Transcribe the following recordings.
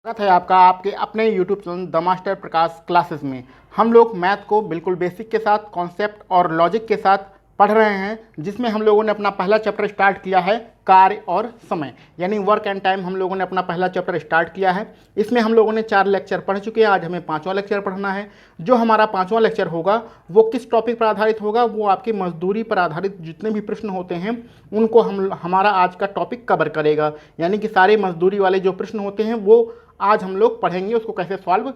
स्वागत है आपका आपके अपने YouTube channel the master Prakash classes में। हम लोग मैथ को बिल्कुल बेसिक के साथ कॉन्सेप्ट और लॉजिक के साथ पढ़ रहे हैं, जिसमें हम लोगों ने अपना पहला चैप्टर स्टार्ट किया है कार्य और समय, यानी वर्क एंड टाइम। हम लोगों ने अपना पहला चैप्टर स्टार्ट किया है। इसमें हम लोगों ने 4 लेक्चर पढ़ चुके हैं। आज हमें 5वां लेक्चर पढ़ना है। जो हमारा 5वां लेक्चर होगा वो किस टॉपिक पर आधारित होगा? वो आपकी मजदूरी पर आधारित जितने भी प्रश्न होते हैं उनको हमारा आज का टॉपिक कवर करेगा। यानी कि सारे मजदूरी वाले जो प्रश्न होते हैं वो आज हम लोग पढ़ेंगे, उसको कैसे सॉल्व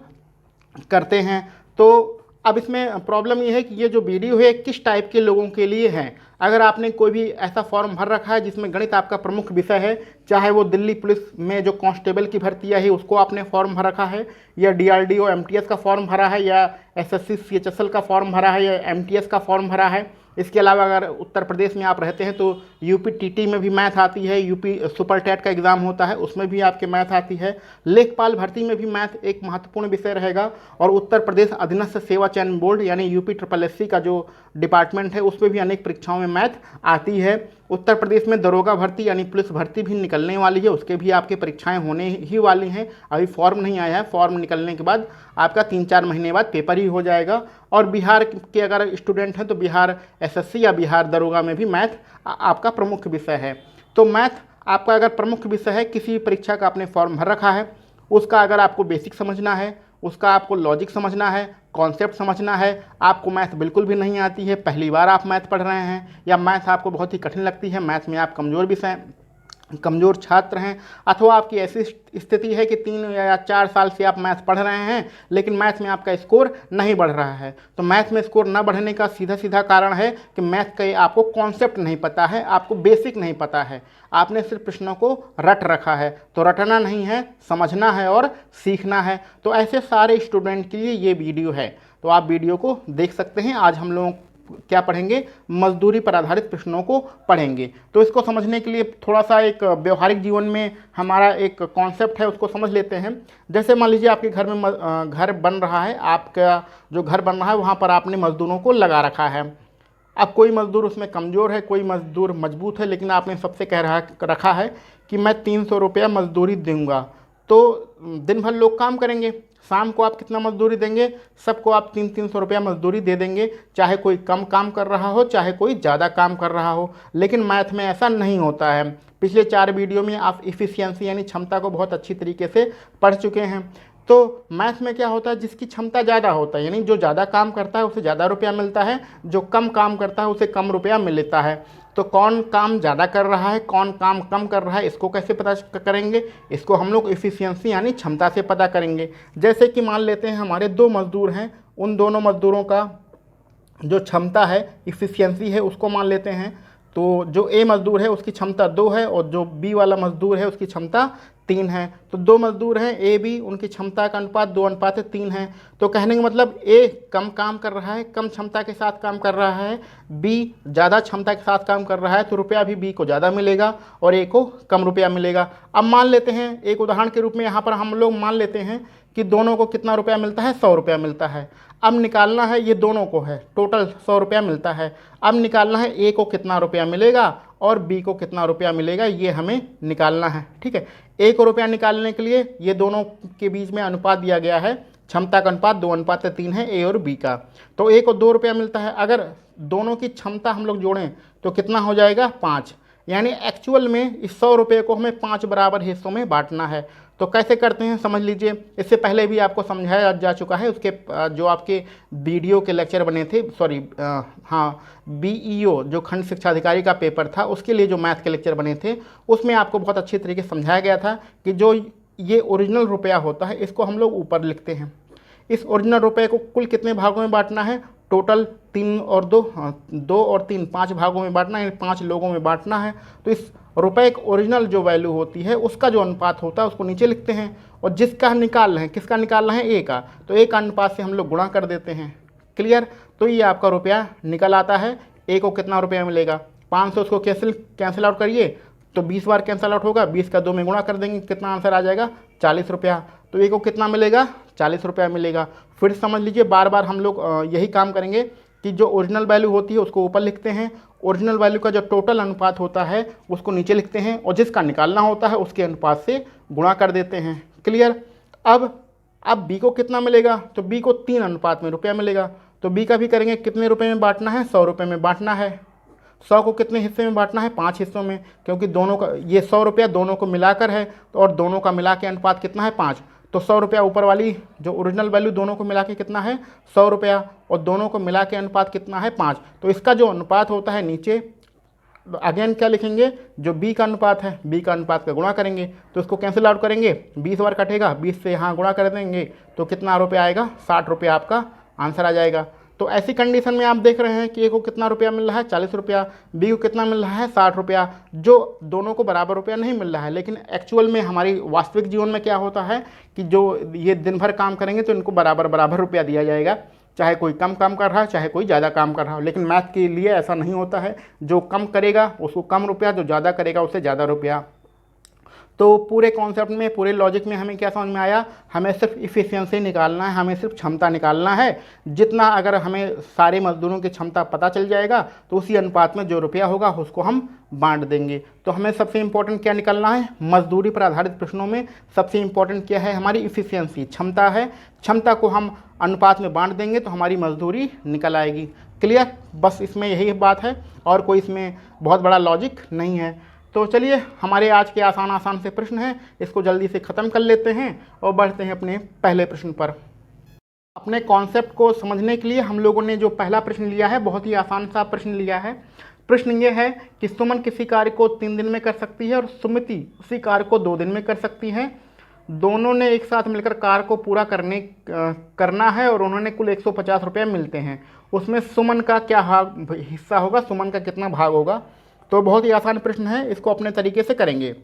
करते हैं। तो अब इसमें प्रॉब्लम ये है कि ये जो वीडियो है किस टाइप के लोगों के लिए है। अगर आपने कोई भी ऐसा फॉर्म भर रखा है जिसमें गणित आपका प्रमुख विषय है, चाहे वो दिल्ली पुलिस में जो कांस्टेबल की भर्ती है उसको आपने फॉर्म भर रखा है, या DRDO MTS का फॉर्म भरा है, या SSC CHSL का फॉर्म भरा है, या MTS का फॉर्म भरा है। इसके अलावा अगर उत्तर प्रदेश में आप रहते हैं तो UP TT में भी मैथ आती है, UP सुपर टेट का एग्ज़ाम होता है उसमें भी आपके मैथ आती है। लेखपाल भर्ती में भी मैथ एक महत्वपूर्ण विषय रहेगा। और उत्तर प्रदेश अधीनस्थ सेवा चयन बोर्ड यानी UP SSSC का जो डिपार्टमेंट है उसमें भी अनेक परीक्षाओं में मैथ आती है। उत्तर प्रदेश में दरोगा भर्ती यानी पुलिस भर्ती भी निकलने वाली है, उसके भी आपके परीक्षाएं होने ही वाली हैं। अभी फॉर्म नहीं आया है, फॉर्म निकलने के बाद आपका 3-4 महीने बाद पेपर ही हो जाएगा। और बिहार के अगर स्टूडेंट हैं तो बिहार SSC या बिहार दरोगा में भी मैथ आपका प्रमुख विषय है। तो मैथ आपका अगर प्रमुख विषय है, किसी परीक्षा का आपने फॉर्म भर रखा है, उसका अगर आपको बेसिक समझना है, उसका आपको लॉजिक समझना है, कॉन्सेप्ट समझना है, आपको मैथ बिल्कुल भी नहीं आती है, पहली बार आप मैथ पढ़ रहे हैं, या मैथ आपको बहुत ही कठिन लगती है, मैथ में आप कमज़ोर छात्र हैं, अथवा आपकी ऐसी स्थिति है कि 3 या 4 साल से आप मैथ पढ़ रहे हैं लेकिन मैथ में आपका स्कोर नहीं बढ़ रहा है। तो मैथ में स्कोर न बढ़ने का सीधा कारण है कि मैथ का आपको कॉन्सेप्ट नहीं पता है, आपको बेसिक नहीं पता है, आपने सिर्फ प्रश्नों को रट रखा है। तो रटना नहीं है, समझना है और सीखना है। तो ऐसे सारे स्टूडेंट के लिए ये वीडियो है, तो आप वीडियो को देख सकते हैं। आज हम लोग क्या पढ़ेंगे? मजदूरी पर आधारित प्रश्नों को पढ़ेंगे। तो इसको समझने के लिए थोड़ा सा एक व्यवहारिक जीवन में हमारा एक कॉन्सेप्ट है उसको समझ लेते हैं। जैसे मान लीजिए आपके घर में घर बन रहा है, आपका जो घर बन रहा है वहाँ पर आपने मजदूरों को लगा रखा है। अब कोई मजदूर उसमें कमज़ोर है, कोई मजदूर मजबूत है, लेकिन आपने सबसे रखा है कि मैं 300 रुपया मजदूरी दूंगा। तो दिन भर लोग काम करेंगे, शाम को आप कितना मजदूरी देंगे? सबको आप 300 रुपया मजदूरी दे देंगे, चाहे कोई कम काम कर रहा हो चाहे कोई ज़्यादा काम कर रहा हो। लेकिन मैथ में ऐसा नहीं होता है। पिछले 4 वीडियो में आप इफ़िशियंसी यानी क्षमता को बहुत अच्छी तरीके से पढ़ चुके हैं। तो मैथ में क्या होता है, जिसकी क्षमता ज़्यादा होता है यानी जो ज़्यादा काम करता है उसे ज़्यादा रुपया मिलता है, जो कम काम करता है उसे कम रुपया मिलता है। तो कौन काम ज़्यादा कर रहा है, कौन काम कम कर रहा है, इसको कैसे पता करेंगे? इसको हम लोग इफ़िशियंसी यानी क्षमता से पता करेंगे। जैसे कि मान लेते हैं हमारे 2 मज़दूर हैं, उन दोनों मज़दूरों का जो क्षमता है, इफ़िशियंसी है, उसको मान लेते हैं। तो जो A मज़दूर है उसकी क्षमता 2 है और जो B वाला मज़दूर है उसकी क्षमता 3 है। तो 2 मज़दूर हैं A B, उनकी क्षमता का अनुपात 2:3 है। तो कहने का मतलब A कम काम कर रहा है, कम क्षमता के साथ काम कर रहा है, B ज़्यादा क्षमता के साथ काम कर रहा है, तो रुपया भी B को ज़्यादा मिलेगा और A को कम रुपया मिलेगा। अब मान लेते हैं एक उदाहरण के रूप में यहाँ पर हम लोग मान लेते हैं कि दोनों को कितना रुपया मिलता है? 100 रुपया मिलता है। अब निकालना है, ये दोनों को है, टोटल 100 रुपया मिलता है। अब निकालना है A को कितना रुपया मिलेगा और B को कितना रुपया मिलेगा, ये हमें निकालना है। ठीक है, A को रुपया निकालने के लिए ये दोनों के बीच में अनुपात दिया गया है, क्षमता का अनुपात 2:3 है A और B का। तो A को 2 रुपया मिलता है। अगर दोनों की क्षमता हम लोग जोड़ें तो कितना हो जाएगा? 5। यानी एक्चुअल में इस 100 रुपये को हमें 5 बराबर हिस्सों में बांटना है। तो कैसे करते हैं समझ लीजिए। इससे पहले भी आपको समझाया जा चुका है, उसके जो आपके वीडियो के लेक्चर बने थे, BEO जो खंड शिक्षा अधिकारी का पेपर था उसके लिए जो मैथ के लेक्चर बने थे उसमें आपको बहुत अच्छी तरीके से समझाया गया था कि जो ये ओरिजिनल रुपया होता है इसको हम लोग ऊपर लिखते हैं। इस ओरिजिनल रुपये को कुल कितने भागों में बांटना है? टोटल 3 और 2 और 3 5 भागों में बांटना है, 5 लोगों में बांटना है। तो इस रुपए की ओरिजिनल जो वैल्यू होती है उसका जो अनुपात होता है उसको नीचे लिखते हैं, और जिसका निकाल रहे हैं, किसका निकालना है? A का, तो A का अनुपात से हम लोग गुणा कर देते हैं। क्लियर? तो ये आपका रुपया निकल आता है। A को कितना रुपया मिलेगा? 500, उसको कैंसिल आउट करिए तो 20 बार कैंसिल आउट होगा, 20 का 2 में गुणा कर देंगे, कितना आंसर आ जाएगा? 40 रुपया। तो A को कितना मिलेगा? 40 रुपया मिलेगा। फिर समझ लीजिए बार बार हम लोग यही काम करेंगे कि जो ओरिजिनल वैल्यू होती है उसको ऊपर लिखते हैं, ओरिजिनल वैल्यू का जो टोटल अनुपात होता है उसको नीचे लिखते हैं, और जिसका निकालना होता है उसके अनुपात से गुणा कर देते हैं। क्लियर? अब बी को कितना मिलेगा, तो बी को 3 अनुपात में रुपया मिलेगा। तो बी का भी करेंगे, कितने रुपए में बांटना है, 100 रुपये में बांटना है। 100 को कितने हिस्से में बांटना है, 5 हिस्सों में, क्योंकि दोनों का ये 100 रुपया दोनों को मिलाकर है, तो और दोनों का मिला के अनुपात कितना है, 5। तो 100 रुपया ऊपर वाली जो ओरिजिनल वैल्यू दोनों को मिला के कितना है, 100 रुपया, और दोनों को मिला के अनुपात कितना है, 5। तो इसका जो अनुपात होता है नीचे अगेन क्या लिखेंगे, जो बी का अनुपात है, बी का अनुपात का गुणा करेंगे, तो इसको कैंसिल आउट करेंगे, 20 बार कटेगा, 20 से यहाँ गुणा कर देंगे तो कितना रुपया आएगा, 60 रुपया आपका आंसर आ जाएगा। तो ऐसी कंडीशन में आप देख रहे हैं कि ए को कितना रुपया मिल रहा है, 40 रुपया, बी को कितना मिल रहा है, 60 रुपया, जो दोनों को बराबर रुपया नहीं मिल रहा है। लेकिन एक्चुअल में हमारी वास्तविक जीवन में क्या होता है कि जो ये दिन भर काम करेंगे तो इनको बराबर बराबर रुपया दिया जाएगा, चाहे कोई कम काम कर रहा है चाहे कोई ज़्यादा काम कर रहा हो। लेकिन मैथ के लिए ऐसा नहीं होता है, जो कम करेगा उसको कम रुपया, जो ज़्यादा करेगा उससे ज़्यादा रुपया। तो पूरे कॉन्सेप्ट में, पूरे लॉजिक में हमें क्या समझ में आया, हमें सिर्फ इफ़िशियंसी निकालना है, हमें सिर्फ क्षमता निकालना है। जितना अगर हमें सारे मजदूरों की क्षमता पता चल जाएगा तो उसी अनुपात में जो रुपया होगा उसको हम बांट देंगे। तो हमें सबसे इम्पोर्टेंट क्या निकालना है, मजदूरी पर आधारित प्रश्नों में सबसे इम्पोर्टेंट क्या है, हमारी इफ़िशियंसी, क्षमता है। क्षमता को हम अनुपात में बांट देंगे तो हमारी मजदूरी निकल आएगी। क्लियर, बस इसमें यही बात है और कोई इसमें बहुत बड़ा लॉजिक नहीं है। तो चलिए, हमारे आज के आसान से प्रश्न हैं, इसको जल्दी से ख़त्म कर लेते हैं और बढ़ते हैं अपने पहले प्रश्न पर। अपने कॉन्सेप्ट को समझने के लिए हम लोगों ने जो पहला प्रश्न लिया है, बहुत ही आसान सा प्रश्न लिया है। प्रश्न ये है कि सुमन किसी कार्य को 3 दिन में कर सकती है और सुमिति उसी कार्य को 2 दिन में कर सकती है। दोनों ने एक साथ मिलकर कार्य को पूरा करना है और उन्होंने कुल 150 रुपये मिलते हैं। उसमें सुमन का क्या हिस्सा होगा, सुमन का कितना भाग होगा। तो बहुत ही आसान प्रश्न है, इसको अपने तरीके से करेंगे।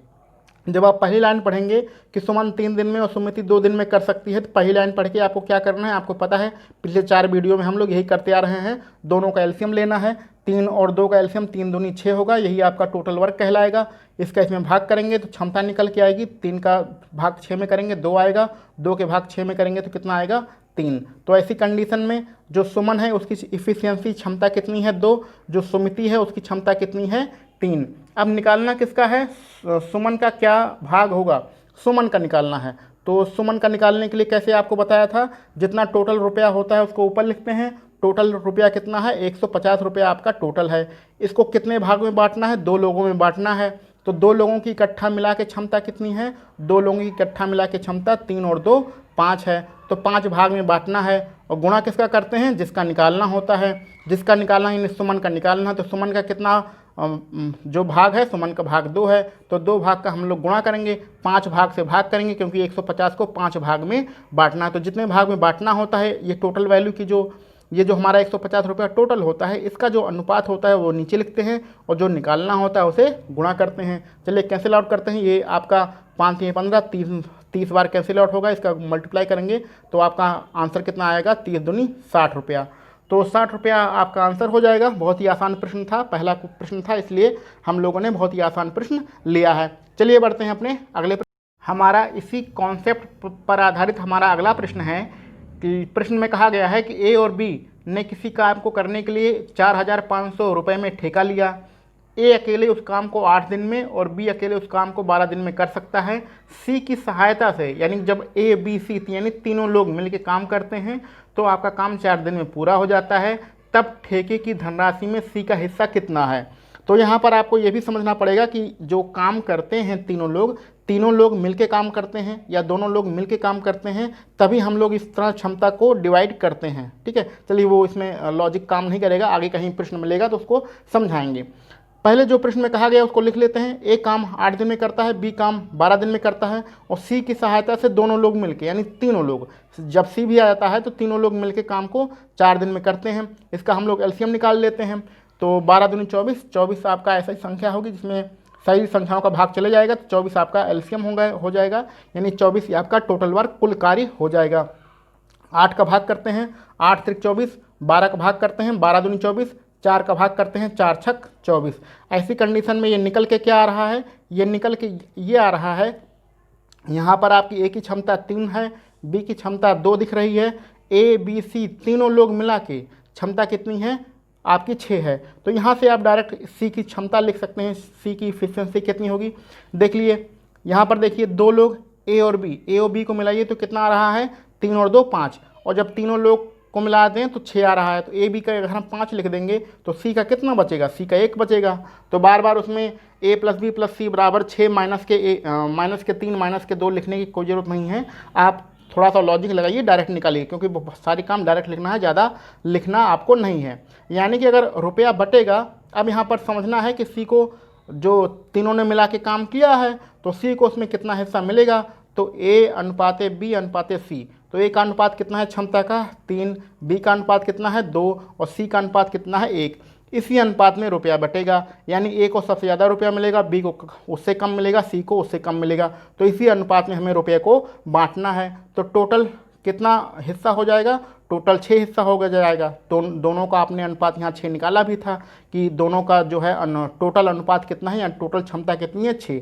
जब आप पहली लाइन पढ़ेंगे कि सुमन 3 दिन में और सुमिति 2 दिन में कर सकती है, तो पहली लाइन पढ़ के आपको क्या करना है, आपको पता है पिछले 4 वीडियो में हम लोग यही करते आ रहे हैं। दोनों का एलसीएम लेना है, 3 और 2 का एलसीएम 3 दूनी 6 होगा, यही आपका टोटल वर्क कहलाएगा। इसका इसमें भाग करेंगे तो क्षमता निकल के आएगी, 3 का भाग 6 में करेंगे 2 आएगा, 2 के भाग 6 में करेंगे तो कितना आएगा, 3। तो ऐसी कंडीशन में जो सुमन है उसकी इफ़िशियंसी क्षमता कितनी है, 2, जो सुमिति है उसकी क्षमता कितनी है, 3। अब निकालना किसका है, सुमन का क्या भाग होगा, सुमन का निकालना है। तो सुमन का निकालने के लिए कैसे आपको बताया था, जितना टोटल रुपया होता है उसको ऊपर लिखते हैं। टोटल रुपया कितना है, 150 रुपया आपका टोटल है। इसको कितने भाग में बांटना है, 2 लोगों में बांटना है। तो 2 लोगों की इकट्ठा मिला के क्षमता कितनी है, 2 लोगों की इकट्ठा मिला के क्षमता 3 और 2 5 है। तो 5 भाग में बांटना है और गुणा किसका करते हैं, जिसका निकालना होता है। जिसका निकालना यानी सुमन का निकालना है। तो सुमन का कितना जो भाग है, सुमन का भाग 2 है, तो 2 भाग का हम लोग गुणा करेंगे, 5 भाग से भाग करेंगे, क्योंकि 150 को 5 भाग में बांटना है। तो जितने भाग में बांटना होता है, ये टोटल वैल्यू की ये जो हमारा 150 रुपया टोटल होता है, इसका जो अनुपात होता है वो नीचे लिखते हैं और जो निकालना होता है उसे गुणा करते हैं। चलिए कैंसिल आउट करते हैं। ये आपका 5 3 15 30 बार कैंसिल आउट होगा। इसका मल्टीप्लाई करेंगे तो आपका आंसर कितना आएगा, 30 दूनी 60 रुपया। तो 60 रुपया आपका आंसर हो जाएगा। बहुत ही आसान प्रश्न था, पहला प्रश्न था, इसलिए हम लोगों ने बहुत ही आसान प्रश्न लिया है। चलिए बढ़ते हैं अपने अगले प्रश्न। हमारा इसी कॉन्सेप्ट पर आधारित हमारा अगला प्रश्न है कि प्रश्न में कहा गया है कि ए और बी ने किसी काम को करने के लिए 4500 रुपये में ठेका लिया। ए अकेले उस काम को 8 दिन में और बी अकेले उस काम को 12 दिन में कर सकता है। सी की सहायता से, यानी जब ए बी सी यानी तीनों लोग मिलकर काम करते हैं तो आपका काम 4 दिन में पूरा हो जाता है। तब ठेके की धनराशि में सी का हिस्सा कितना है। तो यहाँ पर आपको ये भी समझना पड़ेगा कि जो काम करते हैं तीनों लोग मिलके काम करते हैं या दोनों लोग मिलके काम करते हैं, तभी हम लोग इस तरह क्षमता को डिवाइड करते हैं। ठीक है, चलिए वो इसमें लॉजिक काम नहीं करेगा, आगे कहीं प्रश्न मिलेगा तो उसको समझाएंगे। पहले जो प्रश्न में कहा गया उसको लिख लेते हैं। ए काम 8 दिन में करता है, बी काम 12 दिन में करता है और सी की सहायता से दोनों लोग मिलके, यानी तीनों लोग, जब सी भी आ जाता है तो तीनों लोग मिलके काम को 4 दिन में करते हैं। इसका हम लोग एलसीएम निकाल लेते हैं। तो 12 दूनी 24, 24 आपका ऐसा ही संख्या होगी जिसमें सही संख्याओं का भाग चले जाएगा, तो 24 आपका एलसीएम हो जाएगा, यानी 24 आपका टोटल वर्क कुल कार्य हो जाएगा। 8 का भाग करते हैं, 8 त्रिक 24, 12 का भाग करते हैं, 12 दूनी 24, 4 का भाग करते हैं, 4 छक 24। ऐसी कंडीशन में ये निकल के क्या आ रहा है, ये निकल के ये आ रहा है, यहाँ पर आपकी ए की क्षमता 3 है, बी की क्षमता 2 दिख रही है, ए बी सी तीनों लोग मिला के क्षमता कितनी है आपकी 6 है। तो यहाँ से आप डायरेक्ट सी की क्षमता लिख सकते हैं, सी की इफिशियंसी कितनी होगी। देख लिए यहाँ पर, देखिए 2 लोग ए और बी को मिलाइए तो कितना आ रहा है, 3 और 2 5, और जब तीनों लोग को मिला दें तो 6 आ रहा है। तो ए बी का अगर हम 5 लिख देंगे तो सी का कितना बचेगा, सी का 1 बचेगा। तो बार बार उसमें ए प्लस बी प्लस सी बराबर 6 माइनस के 3 माइनस के 2 लिखने की कोई ज़रूरत नहीं है। आप थोड़ा सा लॉजिक लगाइए, डायरेक्ट निकालिए, क्योंकि सारी काम डायरेक्ट लिखना है, ज़्यादा लिखना आपको नहीं है। यानी कि अगर रुपया बटेगा, अब यहाँ पर समझना है कि सी को जो तीनों ने मिला के काम किया है तो सी को उसमें कितना हिस्सा मिलेगा। तो ए अनुपाते बी अनुपाते सी, तो ए का अनुपात कितना है क्षमता का 3, बी का अनुपात कितना है 2 और सी का अनुपात कितना है 1। इसी अनुपात में रुपया बटेगा, यानी ए को सबसे ज़्यादा रुपया मिलेगा, बी को उससे कम मिलेगा, सी को उससे कम मिलेगा। तो इसी अनुपात में हमें रुपये को बांटना है। तो टोटल कितना हिस्सा हो जाएगा, टोटल 6 हिस्सा हो जाएगा। तो दोनों का आपने अनुपात यहाँ 6 निकाला भी था कि दोनों का जो है टोटल अनुपात कितना है, या टोटल क्षमता कितनी है 6।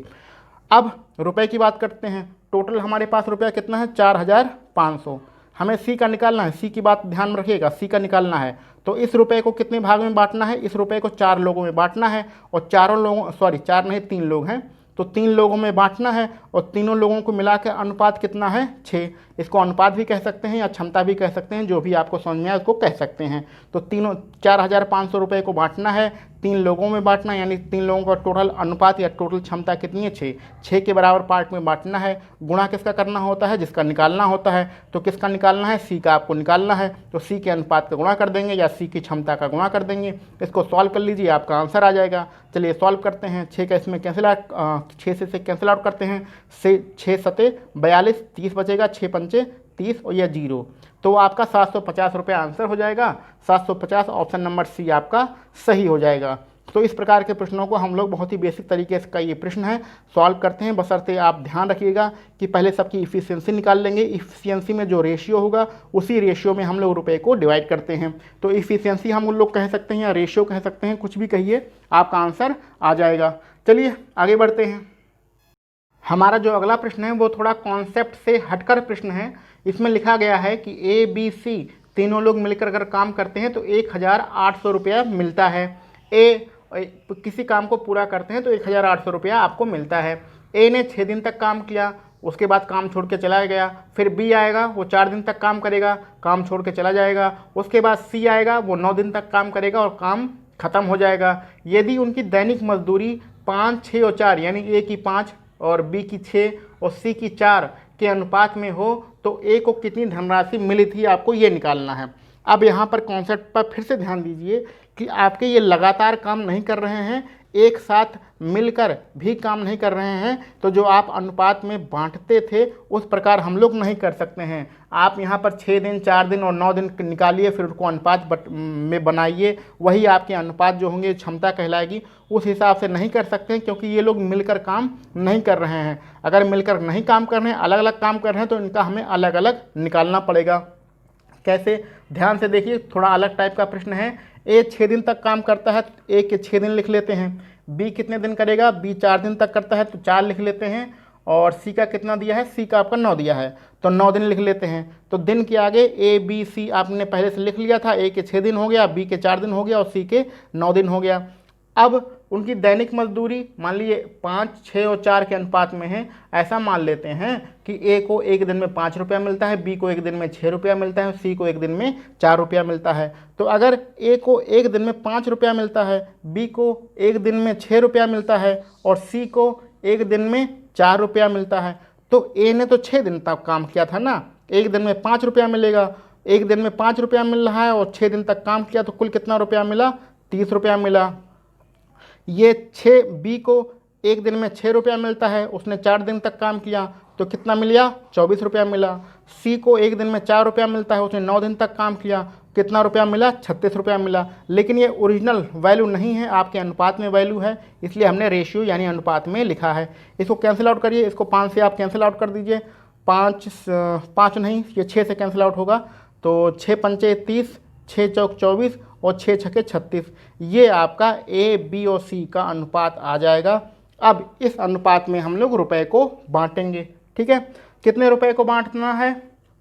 अब रुपए की बात करते हैं। टोटल हमारे पास रुपया कितना है 4500। हमें सी का निकालना है, सी की बात ध्यान में रखिएगा, सी का निकालना है। तो इस रुपए को कितने भाग में बांटना है, इस रुपए को 4 लोगों में बांटना है, और 4 नहीं 3 लोग हैं तो 3 लोगों में बांटना है, और तीनों लोगों को मिला के अनुपात कितना है 6। इसको अनुपात भी कह सकते हैं या क्षमता भी कह सकते हैं, जो भी आपको समझ में आए उसको कह सकते हैं। तो 4500 रुपये को बांटना है, 3 लोगों में बांटना है, यानी 3 लोगों का टोटल अनुपात या टोटल क्षमता कितनी है 6। 6 के बराबर पार्ट में बांटना है। गुणा किसका करना होता है, जिसका निकालना होता है। तो किसका निकालना है, सी का आपको निकालना है। तो सी के अनुपात का गुणा कर देंगे या सी की क्षमता का गुणा कर देंगे। इसको सॉल्व कर लीजिए, आपका आंसर आ जाएगा। चलिए सॉल्व करते हैं। 6 का इसमें कैंसिल आउट, 6 से कैंसिल आउट करते हैं। 6 सते 42, 30 बचेगा, 6 पंचे 30 और यह 0। तो आपका 750 रुपये आंसर हो जाएगा। 750 ऑप्शन नंबर सी आपका सही हो जाएगा। तो इस प्रकार के प्रश्नों को हम लोग बहुत ही बेसिक तरीके से का ये प्रश्न है सॉल्व करते हैं, बशर्ते आप ध्यान रखिएगा कि पहले सबकी इफ़िशियंसी निकाल लेंगे। इफ़िशियंसी में जो रेशियो होगा उसी रेशियो में हम लोग रुपए को डिवाइड करते हैं। तो इफ़िशियंसी हम लोग कह सकते हैं या रेशियो कह सकते हैं, कुछ भी कहिए, आपका आंसर आ जाएगा। चलिए आगे बढ़ते हैं। हमारा जो अगला प्रश्न है वो थोड़ा कॉन्सेप्ट से हटकर प्रश्न है। इसमें लिखा गया है कि ए बी सी तीनों लोग मिलकर अगर काम करते हैं तो 1800 रुपया मिलता है। किसी काम को पूरा करते हैं तो 1800 रुपया आपको मिलता है। ए ने 6 दिन तक काम किया, उसके बाद काम छोड़ के चला गया। फिर बी आएगा, वो 4 दिन तक काम करेगा, काम छोड़ के चला जाएगा। उसके बाद सी आएगा, वो 9 दिन तक काम करेगा और काम खत्म हो जाएगा। यदि उनकी दैनिक मजदूरी 5, 6 और 4 यानी ए की 5 और बी की 6 और सी की 4 के अनुपात में हो तो ए को कितनी धनराशि मिली थी, आपको ये निकालना है। अब यहाँ पर कॉन्सेप्ट पर फिर से ध्यान दीजिए कि आपके ये लगातार काम नहीं कर रहे हैं, एक साथ मिलकर भी काम नहीं कर रहे हैं। तो जो आप अनुपात में बांटते थे उस प्रकार हम लोग नहीं कर सकते हैं। आप यहाँ पर 6 दिन, 4 दिन और 9 दिन निकालिए, फिर उसको अनुपात में बनाइए, वही आपके अनुपात जो होंगे क्षमता कहलाएगी। उस हिसाब से नहीं कर सकते हैं क्योंकि ये लोग मिलकर काम नहीं कर रहे हैं। अगर मिलकर नहीं काम कर रहे हैं, अलग अलग काम कर रहे हैं, तो इनका हमें अलग अलग निकालना पड़ेगा। कैसे, ध्यान से देखिए, थोड़ा अलग टाइप का प्रश्न है। ए 6 दिन तक काम करता है, ए के 6 दिन लिख लेते हैं। बी कितने दिन करेगा, बी 4 दिन तक करता है तो 4 लिख लेते हैं। और सी का कितना दिया है, सी का आपका 9 दिया है तो 9 दिन लिख लेते हैं। तो दिन के आगे ए बी सी आपने पहले से लिख लिया था। ए के 6 दिन हो गया, बी के 4 दिन हो गया और सी के 9 दिन हो गया। अब उनकी दैनिक मजदूरी मान लीजिए 5, 6 और 4 के अनुपात में है। ऐसा मान लेते हैं कि ए को एक दिन में 5 रुपया मिलता है, बी को एक दिन में 6 रुपया मिलता है, सी को एक दिन में 4 रुपया मिलता है। तो अगर ए को एक दिन में 5 रुपया मिलता है, बी को एक दिन में 6 रुपया मिलता है और सी को एक दिन में 4 रुपया मिलता है, तो ए ने तो 6 दिन तक काम किया था ना, एक दिन में 5 रुपया मिलेगा। एक दिन में 5 रुपया मिल रहा है और 6 दिन तक काम किया तो कुल कितना रुपया मिला, 30 रुपया मिला। ये 6 बी को एक दिन में 6 रुपया मिलता है, उसने 4 दिन तक काम किया तो कितना मिला, 24 रुपया मिला। सी को एक दिन में 4 रुपया मिलता है, उसने 9 दिन तक काम किया, कितना रुपया मिला, 36 रुपया मिला। लेकिन ये ओरिजिनल वैल्यू नहीं है, आपके अनुपात में वैल्यू है, इसलिए हमने रेशियो यानी अनुपात में लिखा है। इसको कैंसिल आउट करिए, इसको 5 से आप कैंसिल आउट कर दीजिए। 5 नहीं, ये 6 से कैंसिल आउट होगा तो 6 पंचे 30, 6 चौक 24 और 6 छके 36। ये आपका ए बी और सी का अनुपात आ जाएगा। अब इस अनुपात में हम लोग रुपए को बांटेंगे। ठीक है, कितने रुपए को बांटना है,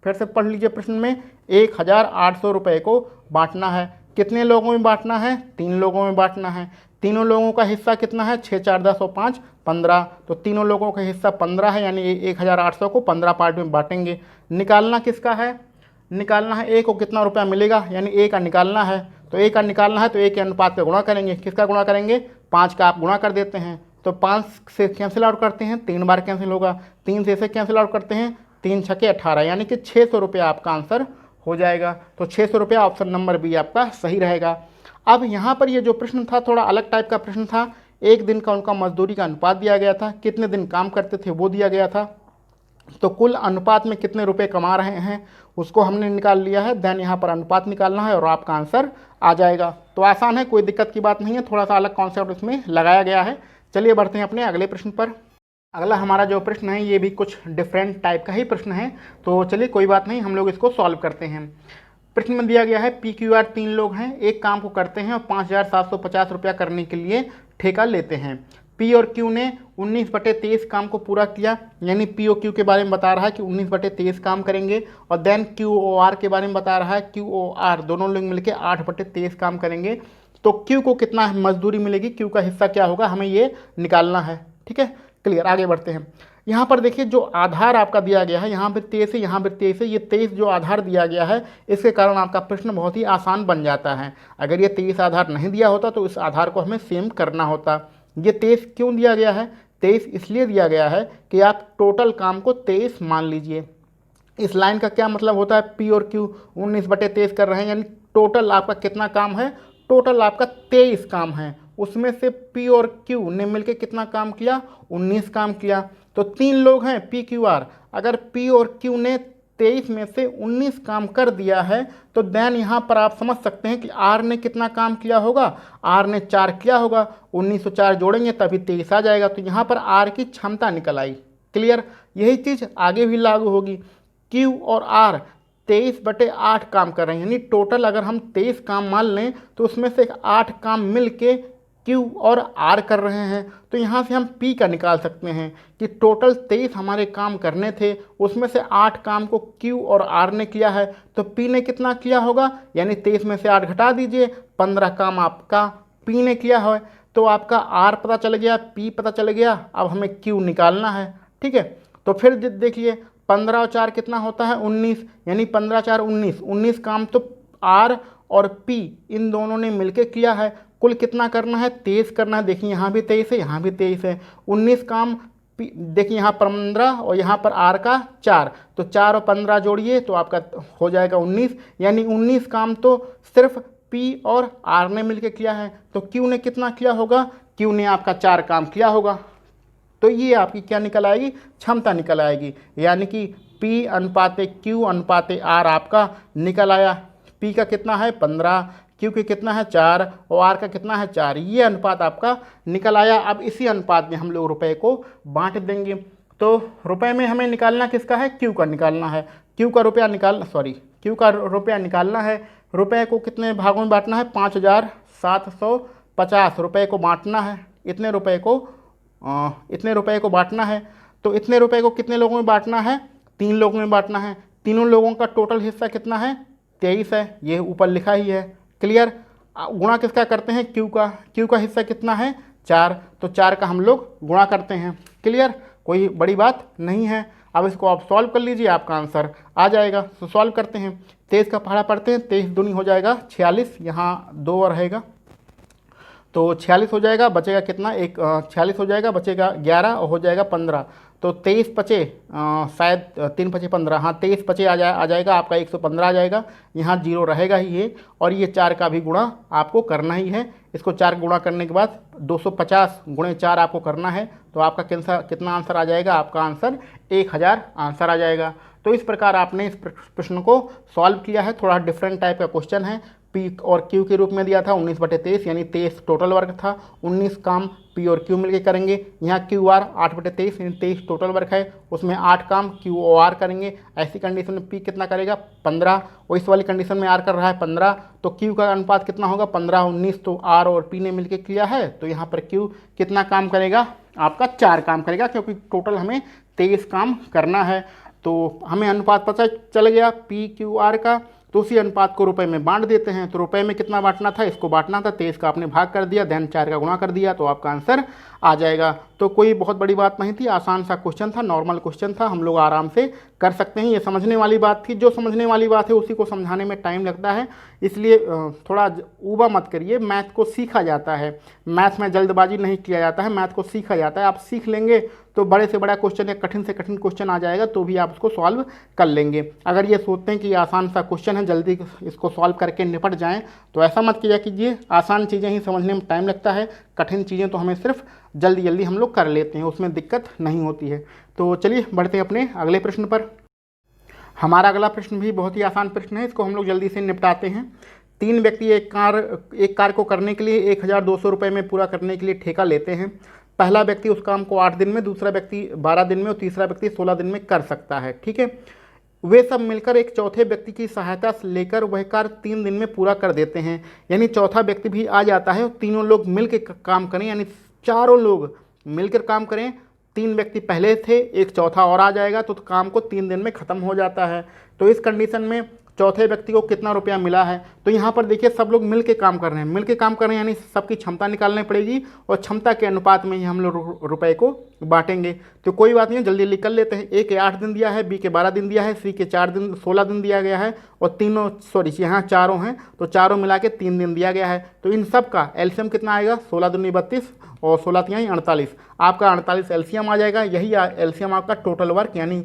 फिर से पढ़ लीजिए प्रश्न में, 1800 रुपये को बांटना है। कितने लोगों में बांटना है? 3 लोगों में बांटना है। तीनों लोगों का हिस्सा कितना है? 6 4 10 और 5 15। तो तीनों लोगों का हिस्सा 15 है, यानी 1800 को 15 पार्ट में बांटेंगे। निकालना किसका है? निकालना है ए को कितना रुपया मिलेगा, यानी ए का निकालना है। तो ए का निकालना है तो ए के अनुपात पे गुणा करेंगे। किसका गुणा करेंगे? 5 का आप गुणा कर देते हैं तो 5 से कैंसिल आउट करते हैं, 3 बार कैंसिल होगा। 3 से इसे कैंसिल आउट करते हैं, 3 छके 18, यानी कि 600 रुपया आपका आंसर हो जाएगा। तो 600 रुपया ऑप्शन नंबर बी आपका सही रहेगा। अब यहाँ पर ये जो प्रश्न था थोड़ा अलग टाइप का प्रश्न था। एक दिन का उनका मजदूरी का अनुपात दिया गया था, कितने दिन काम करते थे वो दिया गया था, तो कुल अनुपात में कितने रुपए कमा रहे हैं उसको हमने निकाल लिया है। देन यहाँ पर अनुपात निकालना है और आपका आंसर आ जाएगा। तो आसान है, कोई दिक्कत की बात नहीं है, थोड़ा सा अलग कॉन्सेप्ट इसमें लगाया गया है। चलिए बढ़ते हैं अपने अगले प्रश्न पर। अगला हमारा जो प्रश्न है ये भी कुछ डिफरेंट टाइप का ही प्रश्न है, तो चलिए कोई बात नहीं, हम लोग इसको सॉल्व करते हैं। प्रश्न में दिया गया है PQR 3 लोग हैं, एक काम को करते हैं और 5750 रुपया करने के लिए ठेका लेते हैं। P और Q ने 19/23 काम को पूरा किया, यानी P और Q के बारे में बता रहा है कि 19/23 काम करेंगे। और देन QOR के बारे में बता रहा है, QOR दोनों लोग मिलकर 8/23 काम करेंगे। तो Q को कितना मजदूरी मिलेगी, Q का हिस्सा क्या होगा, हमें ये निकालना है। ठीक है, क्लियर। आगे बढ़ते हैं। यहाँ पर देखिए जो आधार आपका दिया गया है, यहाँ पर 23 है, यहाँ पर 23 है। ये 23 जो आधार दिया गया है इसके कारण आपका प्रश्न बहुत ही आसान बन जाता है। अगर ये 23 आधार नहीं दिया होता तो इस आधार को हमें सेम करना होता। ये 23 क्यों दिया गया है? 23 इसलिए दिया गया है कि आप टोटल काम को 23 मान लीजिए। इस लाइन का क्या मतलब होता है? P और Q 19/23 कर रहे हैं, यानी टोटल आपका कितना काम है? टोटल आपका 23 काम है। उसमें से P और Q ने मिलकर कितना काम किया? 19 काम किया। तो 3 लोग हैं PQR, अगर P और Q ने 23 में से 19 काम कर दिया है तो देन यहाँ पर आप समझ सकते हैं कि R ने कितना काम किया होगा? R ने 4 किया होगा। 19 और 4 जोड़ेंगे तभी 23 आ जाएगा। तो यहाँ पर R की क्षमता निकल आई। क्लियर। यही चीज़ आगे भी लागू होगी। Q और R 23/8 काम कर रहे हैं, यानी टोटल अगर हम 23 काम मान लें तो उसमें से 8 काम मिल के Q और R कर रहे हैं। तो यहाँ से हम P का निकाल सकते हैं कि टोटल 23 हमारे काम करने थे, उसमें से 8 काम को Q और R ने किया है। तो P ने कितना किया होगा, यानी 23 में से 8 घटा दीजिए, 15 काम आपका P ने किया है। तो आपका R पता चल गया, P पता चल गया। अब हमें Q निकालना है। ठीक है, तो फिर देखिए 15 और 4 कितना होता है? 19, यानी 15 4 19। 19 काम तो R और P इन दोनों ने मिलकर किया है। कुल कितना करना है? 23 करना है। देखिए यहाँ भी 23 है, यहाँ भी 23 है। 19 काम देखिए यहाँ पर 15 और यहाँ पर R का 4, तो 4 और 15 जोड़िए तो आपका हो जाएगा 19, यानी 19 काम तो सिर्फ P और R ने मिलकर किया है। तो Q ने कितना किया होगा? Q ने आपका 4 काम किया होगा। तो ये आपकी क्या निकल आएगी? क्षमता निकल आएगी, यानी कि P अनुपात Q अनुपात R आपका निकल आया। P का कितना है? 15, Q के कितना है? 4 और R का कितना है? 4। ये अनुपात आपका निकल आया। अब इसी अनुपात में हम लोग रुपए को बांट देंगे। तो रुपए में हमें निकालना किसका है? Q का निकालना है। Q का रुपया निकालना है। रुपए को कितने भागों में बांटना है? 5750 रुपये को बांटना है। इतने रुपए को बांटना है। तो इतने रुपए को कितने लोगों में बांटना है? 3 लोगों में बांटना है। तीनों लोगों का टोटल हिस्सा कितना है? 23 है, ये ऊपर लिखा ही है। क्लियर। गुणा किसका करते हैं? Q का हिस्सा कितना है? 4, तो 4 का हम लोग गुणा करते हैं। क्लियर, कोई बड़ी बात नहीं है। अब इसको आप सॉल्व कर लीजिए, आपका आंसर आ जाएगा। तो सॉल्व करते हैं। 23 का पहाड़ा पढ़ते हैं, 23 दूनी हो जाएगा 46, यहाँ 2 और रहेगा तो 46 हो जाएगा। बचेगा कितना? 46 हो जाएगा, बचेगा 11 और हो जाएगा 15। तो 23 पचे शायद 3 पचे 15, हाँ 23 पचे आ जाएगा आपका 115 आ जाएगा। यहाँ 0 रहेगा ही ये, और ये 4 का भी गुणा आपको करना ही है। इसको 4 गुणा करने के बाद 250 गुणे 4 आपको करना है। तो आपका कितना आंसर आ जाएगा? आपका आंसर 1000 आंसर आ जाएगा। तो इस प्रकार आपने इस प्रश्न को सॉल्व किया है। थोड़ा डिफरेंट टाइप का क्वेश्चन है। P और Q के रूप में दिया था 19/23, यानी 23 टोटल वर्क था। 19 काम P और Q मिलके करेंगे। यहाँ QR 8/23 यानी 23 टोटल वर्क है, उसमें 8 काम QOR करेंगे। ऐसी कंडीशन में P कितना करेगा? 15, और इस वाली कंडीशन में R कर रहा है 15, तो Q का अनुपात कितना होगा? 15 19, तो R और P ने मिलकर किया है। तो यहाँ पर Q कितना काम करेगा? आपका 4 काम करेगा, क्योंकि टोटल हमें 23 काम करना है। तो हमें अनुपात पता चल गया PQR का, तो उसी अनुपात को रुपए में बांट देते हैं। तो रुपए में कितना बांटना था, इसको बांटना था, 23 का आपने भाग कर दिया, देन 4 का गुणा कर दिया, तो आपका आंसर आ जाएगा। तो कोई बहुत बड़ी बात नहीं थी, आसान सा क्वेश्चन था, नॉर्मल क्वेश्चन था, हम लोग आराम से कर सकते हैं। ये समझने वाली बात थी, जो समझने वाली बात है उसी को समझाने में टाइम लगता है, इसलिए थोड़ा ऊबा मत करिए। मैथ को सीखा जाता है, मैथ में जल्दबाजी नहीं किया जाता है, मैथ को सीखा जाता है। आप सीख लेंगे तो बड़े से बड़ा क्वेश्चन या कठिन से कठिन क्वेश्चन आ जाएगा तो भी आप उसको सॉल्व कर लेंगे। अगर ये सोचते हैं कि आसान सा क्वेश्चन है, जल्दी इसको सॉल्व करके निपट जाएं, तो ऐसा मत किया कीजिए। आसान चीज़ें ही समझने में टाइम लगता है, कठिन चीज़ें तो हमें सिर्फ जल्दी जल्दी हम लोग कर लेते हैं, उसमें दिक्कत नहीं होती है। तो चलिए बढ़ते हैं अपने अगले प्रश्न पर। हमारा अगला प्रश्न भी बहुत ही आसान प्रश्न है, इसको हम लोग जल्दी से निपटाते हैं। 3 व्यक्ति एक कार्य को करने के लिए 1200 रुपये में पूरा करने के लिए ठेका लेते हैं। पहला व्यक्ति उस काम को 8 दिन में, दूसरा व्यक्ति 12 दिन में और तीसरा व्यक्ति 16 दिन में कर सकता है। ठीक है, वे सब मिलकर एक चौथे व्यक्ति की सहायता लेकर वह कार्य 3 दिन में पूरा कर देते हैं। यानी चौथा व्यक्ति भी आ जाता है और तीनों लोग मिलकर काम करें, यानी चारों लोग मिलकर काम करें। 3 व्यक्ति पहले थे, एक चौथा और आ जाएगा तो काम को 3 दिन में ख़त्म हो जाता है। तो इस कंडीशन में चौथे व्यक्ति को कितना रुपया मिला है, तो यहाँ पर देखिए सब लोग मिल के काम कर रहे हैं, मिल के काम कर रहे हैं, यानी सबकी क्षमता निकालनी पड़ेगी और क्षमता के अनुपात में ही हम लोग रुपए को बांटेंगे। तो कोई बात नहीं, जल्दी जल्दी कर लेते हैं। ए के 8 दिन दिया है, बी के 12 दिन दिया है, सी के 16 दिन दिया गया है और यहाँ चारों हैं तो चारों मिला के 3 दिन दिया गया है। तो इन सब का एलसीएम कितना आएगा, 16 दूनी 32 और 16 तिहाई 48। आपका 48 एलसीएम आ जाएगा। यही एलसीएम आपका टोटल वर्क यानी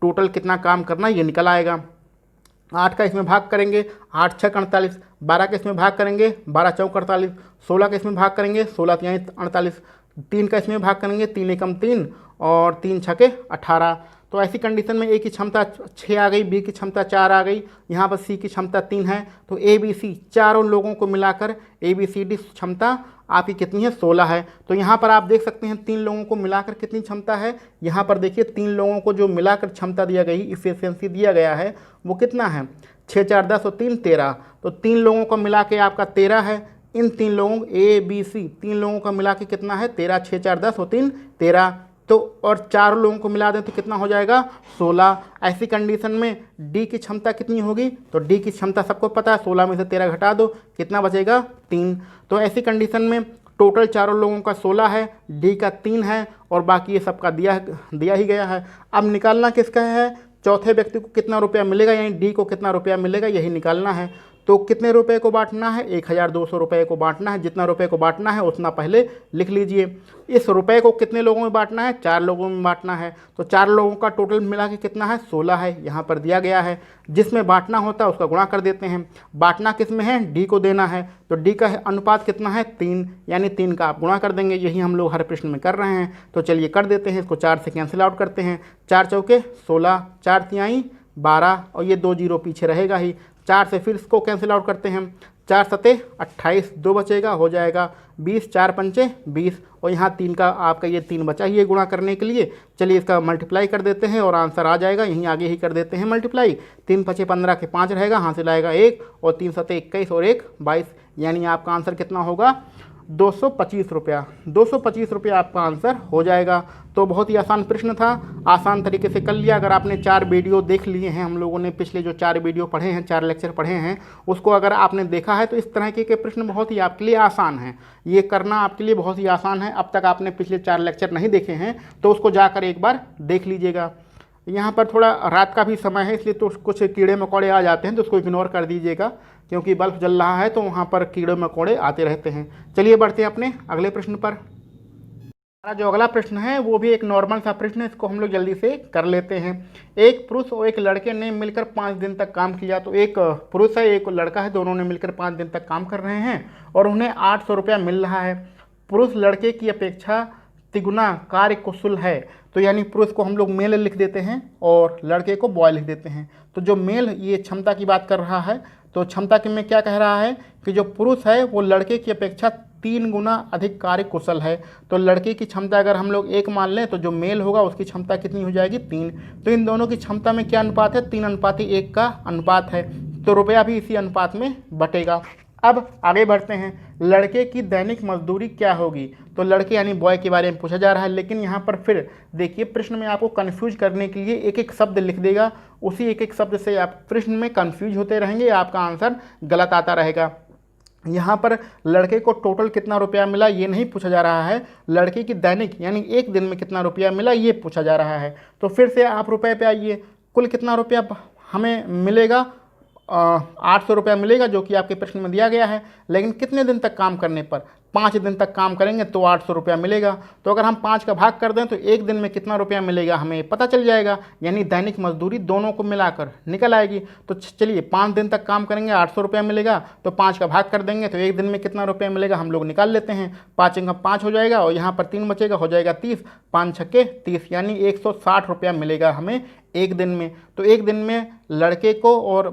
टोटल कितना काम करना ये निकल आएगा। 8 का इसमें भाग करेंगे, 8 6 48, 12 का इसमें भाग करेंगे, 12 चौक 48, 16 का इसमें भाग करेंगे, 16 तिहाई 48, 3 का इसमें भाग करेंगे, 3 एकम 3 और 3 छके 18। तो ऐसी कंडीशन में ए की क्षमता 6 आ गई, बी की क्षमता 4 आ गई, यहाँ पर सी की क्षमता 3 है। तो ए बी सी चारों लोगों को मिलाकर ए बी सी डी क्षमता आपकी कितनी है, 16 है। तो यहाँ पर आप देख सकते हैं 3 लोगों को मिलाकर कितनी क्षमता है। यहाँ पर देखिए 3 लोगों को जो मिलाकर क्षमता दिया गई, इफिशियंसी दिया गया है वो कितना है, 6 4 10 और 3 13। तो 3 लोगों को मिला के आपका 13 है। इन 3 लोगों ए बी सी 3 लोगों का मिला के कितना है, 13, 6 4 10 और 3 13। तो और 4 लोगों को मिला दें तो कितना हो जाएगा, 16। ऐसी कंडीशन में डी की क्षमता कितनी होगी, तो डी की क्षमता सबको पता है, 16 में से 13 घटा दो, कितना बचेगा, 3। तो ऐसी कंडीशन में टोटल चारों लोगों का 16 है, डी का 3 है और बाकी ये सबका दिया ही गया है। अब निकालना किसका है, चौथे व्यक्ति को कितना रुपया मिलेगा, यानी डी को कितना रुपया मिलेगा यही निकालना है। तो कितने रुपए को बांटना है, 1200 रुपये को बांटना है। जितना रुपए को बांटना है उतना पहले लिख लीजिए। इस रुपए को कितने लोगों में बांटना है, 4 लोगों में बांटना है। तो 4 लोगों का टोटल मिला के कितना है, 16 है, यहाँ पर दिया गया है। जिसमें बांटना होता है उसका गुणा कर देते हैं। बांटना किस में है, डी को देना है, तो डी का अनुपात कितना है, 3, यानी 3 का आप गुणा कर देंगे। यही हम लोग हर प्रश्न में कर रहे हैं। तो चलिए कर देते हैं, इसको 4 से कैंसिल आउट करते हैं। 4 चौके 16, 4 तिहाई 12 और ये 2 जीरो पीछे रहेगा ही। 4 से फिर इसको कैंसिल आउट करते हैं, 4 सते 28, 2 बचेगा, हो जाएगा 20, 4 पंचे 20 और यहाँ 3 का आपका ये 3 बचा ही है गुणा करने के लिए। चलिए इसका मल्टीप्लाई कर देते हैं और आंसर आ जाएगा, यहीं आगे ही कर देते हैं मल्टीप्लाई। 3 पचे 15 के 5 रहेगा, हासिल आएगा 1 और 3 सते 21 और 1 22, यानी आपका आंसर कितना होगा, 225 रुपया। 225 रुपया आपका आंसर हो जाएगा। तो बहुत ही आसान प्रश्न था, आसान तरीके से कर लिया। अगर आपने 4 वीडियो देख लिए हैं, हम लोगों ने पिछले जो 4 वीडियो पढ़े हैं, 4 लेक्चर पढ़े हैं, उसको अगर आपने देखा है तो इस तरह के प्रश्न बहुत ही आपके लिए आसान हैं। ये करना आपके लिए बहुत ही आसान है। अब तक आपने पिछले 4 लेक्चर नहीं देखे हैं तो उसको जाकर एक बार देख लीजिएगा। यहाँ पर थोड़ा रात का भी समय है, इसलिए तो कुछ कीड़े मकोड़े आ जाते हैं, तो उसको इग्नोर कर दीजिएगा, क्योंकि बल्ब जल रहा है तो वहाँ पर कीड़े मकोड़े आते रहते हैं। चलिए बढ़ते हैं अपने अगले प्रश्न पर। हमारा जो अगला प्रश्न है वो भी एक नॉर्मल सा प्रश्न है, इसको हम लोग जल्दी से कर लेते हैं। एक पुरुष और एक लड़के ने मिलकर 5 दिन तक काम किया। तो एक पुरुष है, एक लड़का है, दोनों ने मिलकर 5 दिन तक काम कर रहे हैं और उन्हें 800 रुपया मिल रहा है। पुरुष लड़के की अपेक्षा तिगुना कार्य कुशल है। तो यानी पुरुष को हम लोग मेल लिख देते हैं और लड़के को बॉय लिख देते हैं। तो जो मेल ये क्षमता की बात कर रहा है, तो क्षमता के में क्या कह रहा है कि जो पुरुष है वो लड़के की अपेक्षा 3 गुना अधिक कार्य कुशल है। तो लड़के की क्षमता अगर हम लोग 1 मान लें तो जो मेल होगा उसकी क्षमता कितनी हो जाएगी, 3। तो इन दोनों की क्षमता में क्या अनुपात है, 3:1 का अनुपात है। तो रुपया भी इसी अनुपात में बटेगा। अब आगे बढ़ते हैं। लड़के की दैनिक मजदूरी क्या होगी। तो लड़के यानी बॉय के बारे में पूछा जा रहा है, लेकिन यहाँ पर फिर देखिए प्रश्न में आपको कन्फ्यूज करने के लिए एक एक शब्द लिख देगा, उसी एक एक शब्द से आप प्रश्न में कन्फ्यूज होते रहेंगे, आपका आंसर गलत आता रहेगा। यहाँ पर लड़के को टोटल कितना रुपया मिला ये नहीं पूछा जा रहा है, लड़के की दैनिक यानी एक दिन में कितना रुपया मिला ये पूछा जा रहा है। तो फिर से आप रुपए पे आइए, कुल कितना रुपया हमें मिलेगा, 800 रुपया मिलेगा जो कि आपके प्रश्न में दिया गया है। लेकिन कितने दिन तक काम करने पर, 5 दिन तक काम करेंगे तो 800 रुपया मिलेगा। तो अगर हम 5 का भाग कर दें तो एक दिन में कितना रुपया मिलेगा हमें पता चल जाएगा, यानी दैनिक मजदूरी दोनों को मिलाकर निकल आएगी। तो चलिए 5 दिन तक काम करेंगे 800 रुपया मिलेगा, तो 5 का भाग कर देंगे तो एक दिन में कितना रुपया मिलेगा हम लोग निकाल लेते हैं। 5 का 5 हो जाएगा और यहाँ पर 3 बचेगा, हो जाएगा 30, 5 छक्के 30, यानी 160 रुपया मिलेगा हमें एक दिन में। तो एक दिन में लड़के को और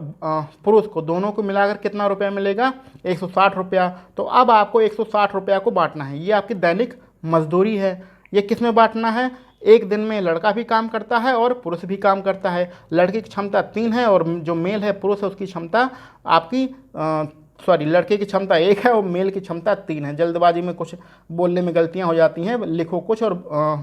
पुरुष को दोनों को मिलाकर कितना रुपया मिलेगा, 160 रुपया। तो अब आपको 160 रुपया को बांटना है, ये आपकी दैनिक मजदूरी है। ये किस में बांटना है, एक दिन में लड़का भी काम करता है और पुरुष भी काम करता है। लड़के की क्षमता 3 है और जो मेल है पुरुष है उसकी क्षमता आपकी लड़के की क्षमता 1 है और मेल की क्षमता 3 है। जल्दबाजी में कुछ बोलने में गलतियां हो जाती हैं, लिखो कुछ और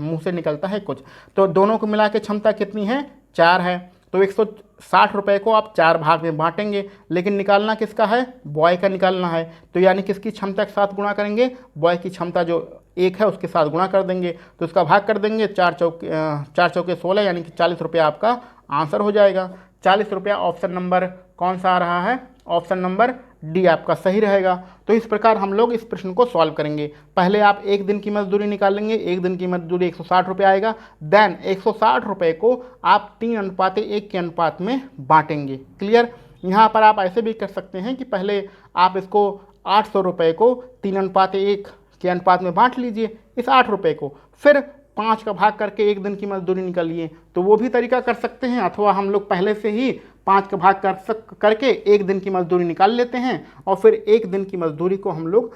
मुंह से निकलता है कुछ। तो दोनों को मिला के क्षमता कितनी है, 4 है। तो 160 रुपये को आप 4 भाग में बांटेंगे, लेकिन निकालना किसका है, बॉय का निकालना है। तो यानी किसकी क्षमता के साथ गुणा करेंगे, बॉय की क्षमता जो 1 है उसके साथ गुणा कर देंगे। तो उसका भाग कर देंगे, 4 चौके 16, यानी कि 40 रुपया आपका आंसर हो जाएगा। 40 रुपया ऑप्शन नंबर कौन सा आ रहा है, ऑप्शन नंबर डी आपका सही रहेगा। तो इस प्रकार हम लोग इस प्रश्न को सॉल्व करेंगे। पहले आप एक दिन की मजदूरी निकालेंगे, एक दिन की मजदूरी 160 रुपये आएगा। देन 160 रुपये को आप 3:1 के अनुपात में बांटेंगे। क्लियर। यहाँ पर आप ऐसे भी कर सकते हैं कि पहले आप इसको 800 रुपये को 3:1 के अनुपात में बांट लीजिए इस 8 रुपये को, फिर 5 का भाग करके एक दिन की मजदूरी निकालिए, तो वो भी तरीका कर सकते हैं। अथवा हम लोग पहले से ही 5 का भाग करके एक दिन की मजदूरी निकाल लेते हैं और फिर एक दिन की मजदूरी को हम लोग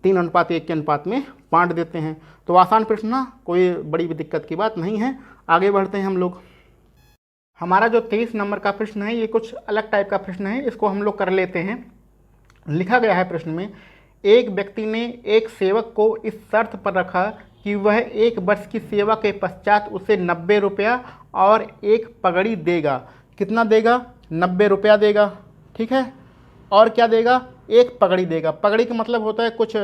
3:1 के अनुपात में बांट देते हैं। तो आसान प्रश्न ना, कोई बड़ी दिक्कत की बात नहीं है। आगे बढ़ते हैं हम लोग। हमारा जो 23 नंबर का प्रश्न है ये कुछ अलग टाइप का प्रश्न है, इसको हम लोग कर लेते हैं। लिखा गया है प्रश्न में, एक व्यक्ति ने एक सेवक को इस शर्त पर रखा कि वह 1 वर्ष की सेवा के पश्चात उसे 90 रुपया और एक पगड़ी देगा। कितना देगा, 90 रुपया देगा, ठीक है। और क्या देगा, एक पगड़ी देगा। पगड़ी का मतलब होता है कुछ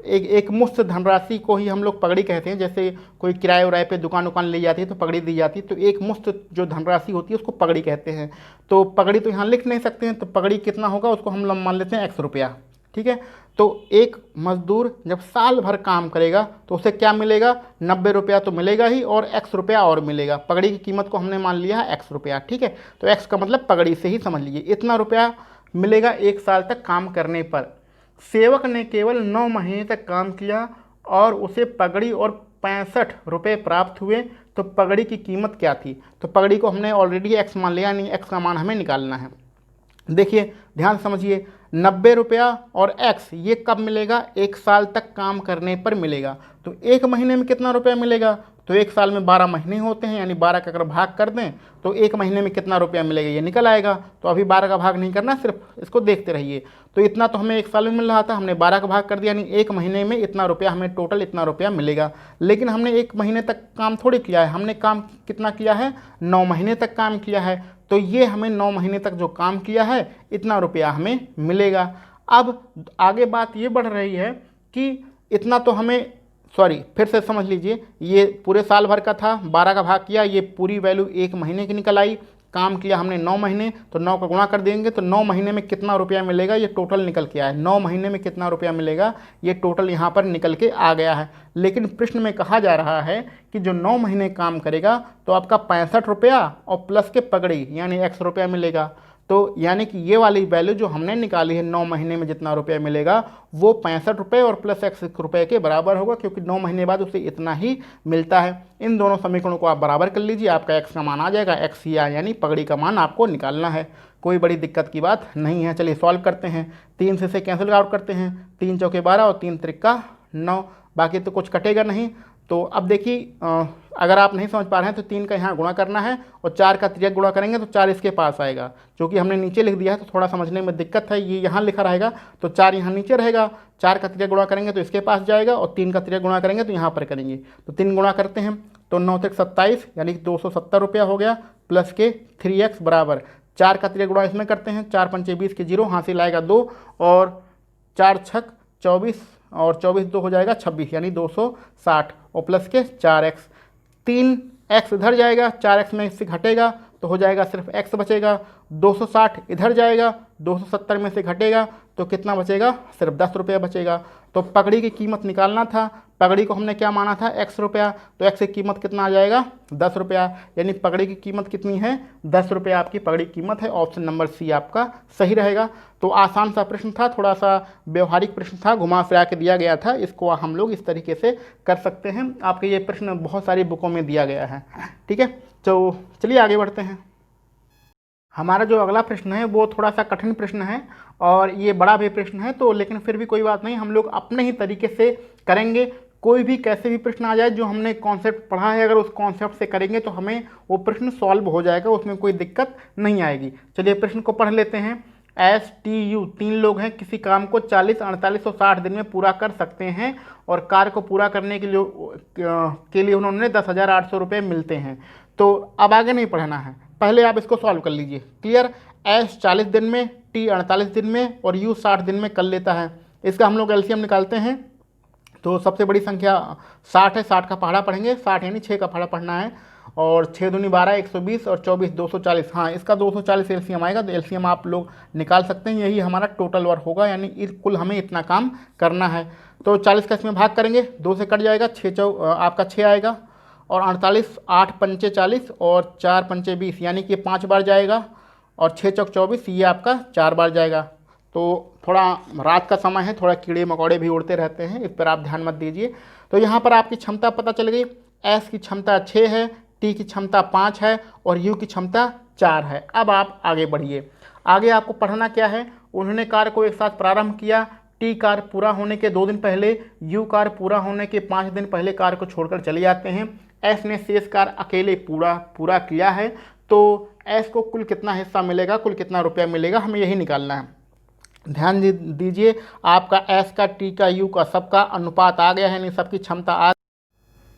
एक मुफ्त धनराशि को ही हम लोग पगड़ी कहते हैं। जैसे कोई किराए उराए पे दुकान ले जाती है तो पगड़ी दी जाती है, तो एक मुफ्त जो धनराशि होती है उसको पगड़ी कहते हैं। तो पगड़ी तो यहाँ लिख नहीं सकते हैं, तो पगड़ी कितना होगा उसको हम लोग मान लेते हैं X रुपया, ठीक है। तो एक मजदूर जब साल भर काम करेगा तो उसे क्या मिलेगा, 90 रुपया तो मिलेगा ही और X रुपया और मिलेगा। पगड़ी की कीमत को हमने मान लिया है X रुपया, ठीक है। तो X का मतलब पगड़ी से ही समझ लीजिए, इतना रुपया मिलेगा 1 साल तक काम करने पर। सेवक ने केवल 9 महीने तक काम किया और उसे पगड़ी और 65 रुपये प्राप्त हुए, तो पगड़ी की कीमत क्या थी। तो पगड़ी को हमने ऑलरेडी X मान लिया, यानी X का मान हमें निकालना है। देखिए ध्यान समझिए, 90 रुपया और X ये कब मिलेगा, 1 साल तक काम करने पर मिलेगा। तो 1 महीने में कितना रुपया मिलेगा, तो 1 साल में 12 महीने होते हैं, यानी 12 का अगर भाग कर दें तो 1 महीने में कितना रुपया मिलेगा ये निकल आएगा। तो अभी 12 का भाग नहीं करना, सिर्फ इसको देखते रहिए। तो इतना तो हमें 1 साल में मिल रहा था, हमने 12 का भाग कर दिया, यानी 1 महीने में इतना रुपया हमें टोटल इतना रुपया मिलेगा। लेकिन हमने 1 महीने तक काम थोड़ी किया है, हमने काम कितना किया है, 9 महीने तक काम किया है। तो ये हमें 9 महीने तक जो काम किया है इतना रुपया हमें मिलेगा। अब आगे बात ये बढ़ रही है कि इतना तो हमें, फिर से समझ लीजिए, ये पूरे साल भर का था, 12 का भाग किया, ये पूरी वैल्यू 1 महीने की निकल आई। काम किया हमने 9 महीने, तो 9 का गुणा कर देंगे तो 9 महीने में कितना रुपया मिलेगा ये टोटल निकल के आया है। 9 महीने में कितना रुपया मिलेगा ये टोटल यहाँ पर निकल के आ गया है। लेकिन प्रश्न में कहा जा रहा है कि जो 9 महीने काम करेगा तो आपका 65 रुपया और प्लस के पगड़ी यानी X रुपया मिलेगा। तो यानी कि ये वाली वैल्यू जो हमने निकाली है 9 महीने में जितना रुपया मिलेगा वो 65 रुपये और प्लस X रुपये के बराबर होगा, क्योंकि 9 महीने बाद उसे इतना ही मिलता है। इन दोनों समीकरणों को आप बराबर कर लीजिए, आपका X का मान आ जाएगा। X यानी पगड़ी का मान आपको निकालना है, कोई बड़ी दिक्कत की बात नहीं है। चलिए सॉल्व करते हैं। 3 से कैंसिल आउट करते हैं, 3 चौके 12 और 3 त्रिक्का 9, बाकी तो कुछ कटेगा नहीं। तो अब देखिए अगर आप नहीं समझ पा रहे हैं तो 3 का यहाँ गुणा करना है और 4 का तिर्यक गुणा करेंगे तो 4 इसके पास आएगा। जो कि हमने नीचे लिख दिया है तो थोड़ा समझने में दिक्कत है, ये यहाँ लिखा रहेगा तो 4 यहाँ नीचे रहेगा। 4 का तिर्यक गुणा करेंगे तो इसके पास जाएगा और 3 का तिर्यक गुणा करेंगे तो यहाँ पर करेंगे। तो 3 गुणा करते हैं तो 9 तक 27 यानी कि 270 रुपया हो गया, प्लस के 3x बराबर 4 का तिर्यक गुणा इसमें करते हैं। 4 पंचे 20 के 0, हासिल आएगा 2 और 4 छक 24 और 24 2 हो जाएगा 26 यानी 260 और प्लस के 4x। 3x इधर जाएगा, 4x में से घटेगा तो हो जाएगा सिर्फ x बचेगा। 260 इधर जाएगा, 270 में से घटेगा तो कितना बचेगा, सिर्फ 10 रुपया बचेगा। तो पगड़ी की कीमत निकालना था, पगड़ी को हमने क्या माना था, x रुपया, तो x की कीमत कितना आ जाएगा, 10 रुपया, यानी पगड़ी की कीमत कितनी है, 10 रुपया आपकी पगड़ी की कीमत है। ऑप्शन नंबर सी आपका सही रहेगा। तो आसान सा प्रश्न था, थोड़ा सा व्यवहारिक प्रश्न था, घुमा फिरा के दिया गया था, इसको हम लोग इस तरीके से कर सकते हैं। आपके ये प्रश्न बहुत सारी बुकों में दिया गया है, ठीक है। तो चलिए आगे बढ़ते हैं। हमारा जो अगला प्रश्न है वो थोड़ा सा कठिन प्रश्न है और ये बड़ा भी प्रश्न है, तो लेकिन फिर भी कोई बात नहीं, हम लोग अपने ही तरीके से करेंगे। कोई भी कैसे भी प्रश्न आ जाए, जो हमने कॉन्सेप्ट पढ़ा है अगर उस कॉन्सेप्ट से करेंगे तो हमें वो प्रश्न सॉल्व हो जाएगा, उसमें कोई दिक्कत नहीं आएगी। चलिए प्रश्न को पढ़ लेते हैं। STU 3 लोग हैं, किसी काम को 40, 48 और 60 दिन में पूरा कर सकते हैं और कार्य को पूरा करने के लिए उन्होंने 10,800 रुपये मिलते हैं। तो अब आगे नहीं पढ़ना है, पहले आप इसको सॉल्व कर लीजिए। क्लियर। S 40 दिन में, T 48 दिन में और U 60 दिन में कर लेता है। इसका हम लोग LCM निकालते हैं। तो सबसे बड़ी संख्या 60 है, 60 का पहाड़ा पढ़ेंगे, 60 यानी 6 का पहाड़ा पढ़ना है और 6 दूनी 12 120 और 24 240। हाँ, इसका 240 LCM आएगा, तो LCM आप लोग निकाल सकते हैं। यही हमारा टोटल वर्क होगा, यानी कुल हमें इतना काम करना है। तो 40 का इसमें भाग करेंगे, 2 से कट जाएगा, 6 आपका 6 आएगा और 48, 8 पंचे 40 और 4 पंचे 20 यानी कि 5 बार जाएगा और 6 चौक 24 ये आपका 4 बार जाएगा। तो थोड़ा रात का समय है, थोड़ा कीड़े मकोड़े भी उड़ते रहते हैं, इस पर आप ध्यान मत दीजिए। तो यहाँ पर आपकी क्षमता पता चल गई। S की क्षमता 6 है, T की क्षमता 5 है और U की क्षमता 4 है। अब आप आगे बढ़िए। आगे आपको पढ़ना क्या है, उन्होंने कार्य को एक साथ प्रारंभ किया। T कार्य पूरा होने के 2 दिन पहले, U कार्य पूरा होने के 5 दिन पहले कार्य को छोड़कर चले जाते हैं। S ने शेष कार्य अकेले पूरा किया है, तो S को कुल कितना हिस्सा मिलेगा, कुल कितना रुपया मिलेगा, हमें यही निकालना है। ध्यान दीजिए, आपका S का, T का, U का सबका अनुपात आ गया है, यानी सबकी क्षमता आ।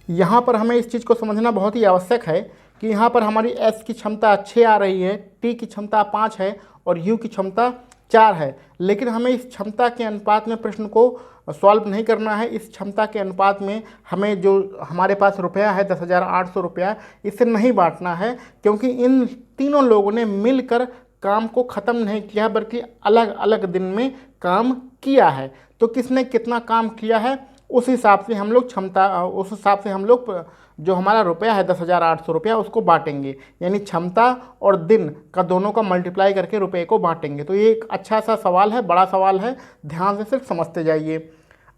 यहाँ पर हमें इस चीज़ को समझना बहुत ही आवश्यक है कि यहाँ पर हमारी S की क्षमता 6 आ रही है, T की क्षमता 5 है और U की क्षमता 4 है। लेकिन हमें इस क्षमता के अनुपात में प्रश्न को सॉल्व नहीं करना है। इस क्षमता के अनुपात में हमें जो हमारे पास रुपया है 10,800 रुपया, इसे नहीं बांटना है, क्योंकि इन तीनों लोगों ने मिलकर काम को ख़त्म नहीं किया बल्कि अलग अलग दिन में काम किया है। तो किसने कितना काम किया है उस हिसाब से हम लोग उस हिसाब से हम लोग जो हमारा रुपया है 10,800 रुपया उसको बांटेंगे, यानी क्षमता और दिन का दोनों का मल्टीप्लाई करके रुपये को बांटेंगे। तो ये एक अच्छा सा सवाल है, बड़ा सवाल है, ध्यान से सिर्फ समझते जाइए।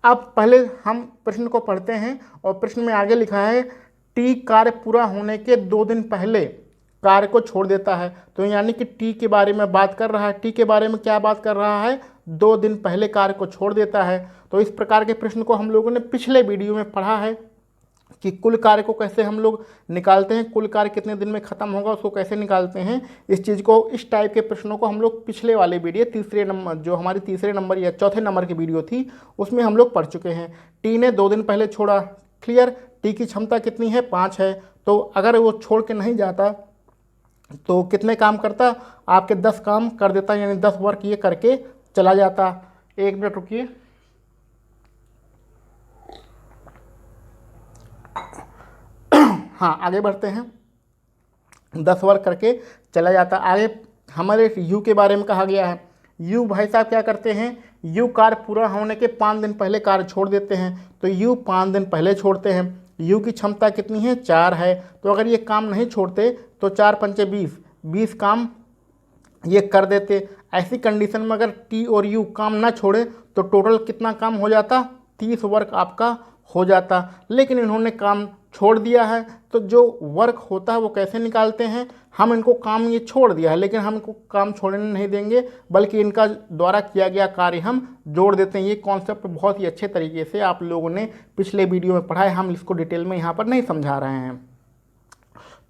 अब पहले हम प्रश्न को पढ़ते हैं और प्रश्न में आगे लिखा है T कार्य पूरा होने के 2 दिन पहले कार्य को छोड़ देता है। तो यानी कि T के बारे में बात कर रहा है। T के बारे में क्या बात कर रहा है, 2 दिन पहले कार्य को छोड़ देता है। तो इस प्रकार के प्रश्न को हम लोगों ने पिछले वीडियो में पढ़ा है कि कुल कार्य को कैसे हम लोग निकालते हैं, कुल कार्य कितने दिन में ख़त्म होगा उसको कैसे निकालते हैं। इस चीज़ को, इस टाइप के प्रश्नों को हम लोग पिछले वाले वीडियो तीसरे नंबर, जो हमारी तीसरे नंबर या चौथे नंबर की वीडियो थी, उसमें हम लोग पढ़ चुके हैं। T ने 2 दिन पहले छोड़ा, क्लियर। T की क्षमता कितनी है, 5 है। तो अगर वो छोड़ के नहीं जाता तो कितने काम करता, आपके 10 काम कर देता, यानी 10 वर्क ये करके चला जाता। 1 मिनट रुकिए। हाँ, आगे बढ़ते हैं। 10 वर्क करके चला जाता। आगे हमारे यू के बारे में कहा गया है। यू भाई साहब क्या करते हैं, यू कार्य पूरा होने के 5 दिन पहले कार्य छोड़ देते हैं। तो यू 5 दिन पहले छोड़ते हैं। यू की क्षमता कितनी है, 4 है। तो अगर ये काम नहीं छोड़ते तो 4 पंचे 20 काम ये कर देते। ऐसी कंडीशन में अगर टी और यू काम ना छोड़े तो टोटल कितना काम हो जाता, 30 वर्क आपका हो जाता। लेकिन इन्होंने काम छोड़ दिया है, तो जो वर्क होता है वो कैसे निकालते हैं, हम इनको काम ये छोड़ दिया है लेकिन हम इनको काम छोड़ने नहीं देंगे, बल्कि इनका द्वारा किया गया कार्य हम जोड़ देते हैं। ये कॉन्सेप्ट बहुत ही अच्छे तरीके से आप लोगों ने पिछले वीडियो में पढ़ा है, हम इसको डिटेल में यहाँ पर नहीं समझा रहे हैं।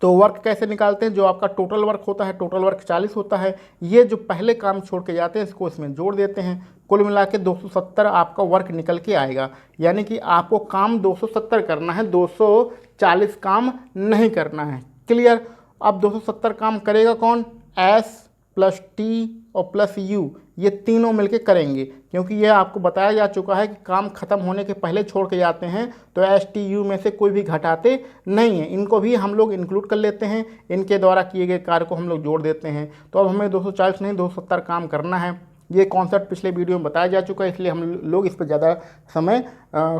तो वर्क कैसे निकालते हैं, जो आपका टोटल वर्क होता है, टोटल वर्क 40 होता है, ये जो पहले काम छोड़ के जाते हैं इसको इसमें जोड़ देते हैं, कुल मिला के 270 आपका वर्क निकल के आएगा। यानी कि आपको काम 270 करना है, 240 काम नहीं करना है। क्लियर। अब 270 काम करेगा कौन, एस प्लस टी और प्लस यू, ये तीनों मिलके करेंगे, क्योंकि ये आपको बताया जा चुका है कि काम खत्म होने के पहले छोड़ के जाते हैं तो एस टी यू में से कोई भी घटाते नहीं हैं, इनको भी हम लोग इंक्लूड कर लेते हैं, इनके द्वारा किए गए कार्य को हम लोग जोड़ देते हैं। तो अब हमें 240 नहीं 270 काम करना है। ये कॉन्सेप्ट पिछले वीडियो में बताया जा चुका है, इसलिए हम लोग इस पर ज़्यादा समय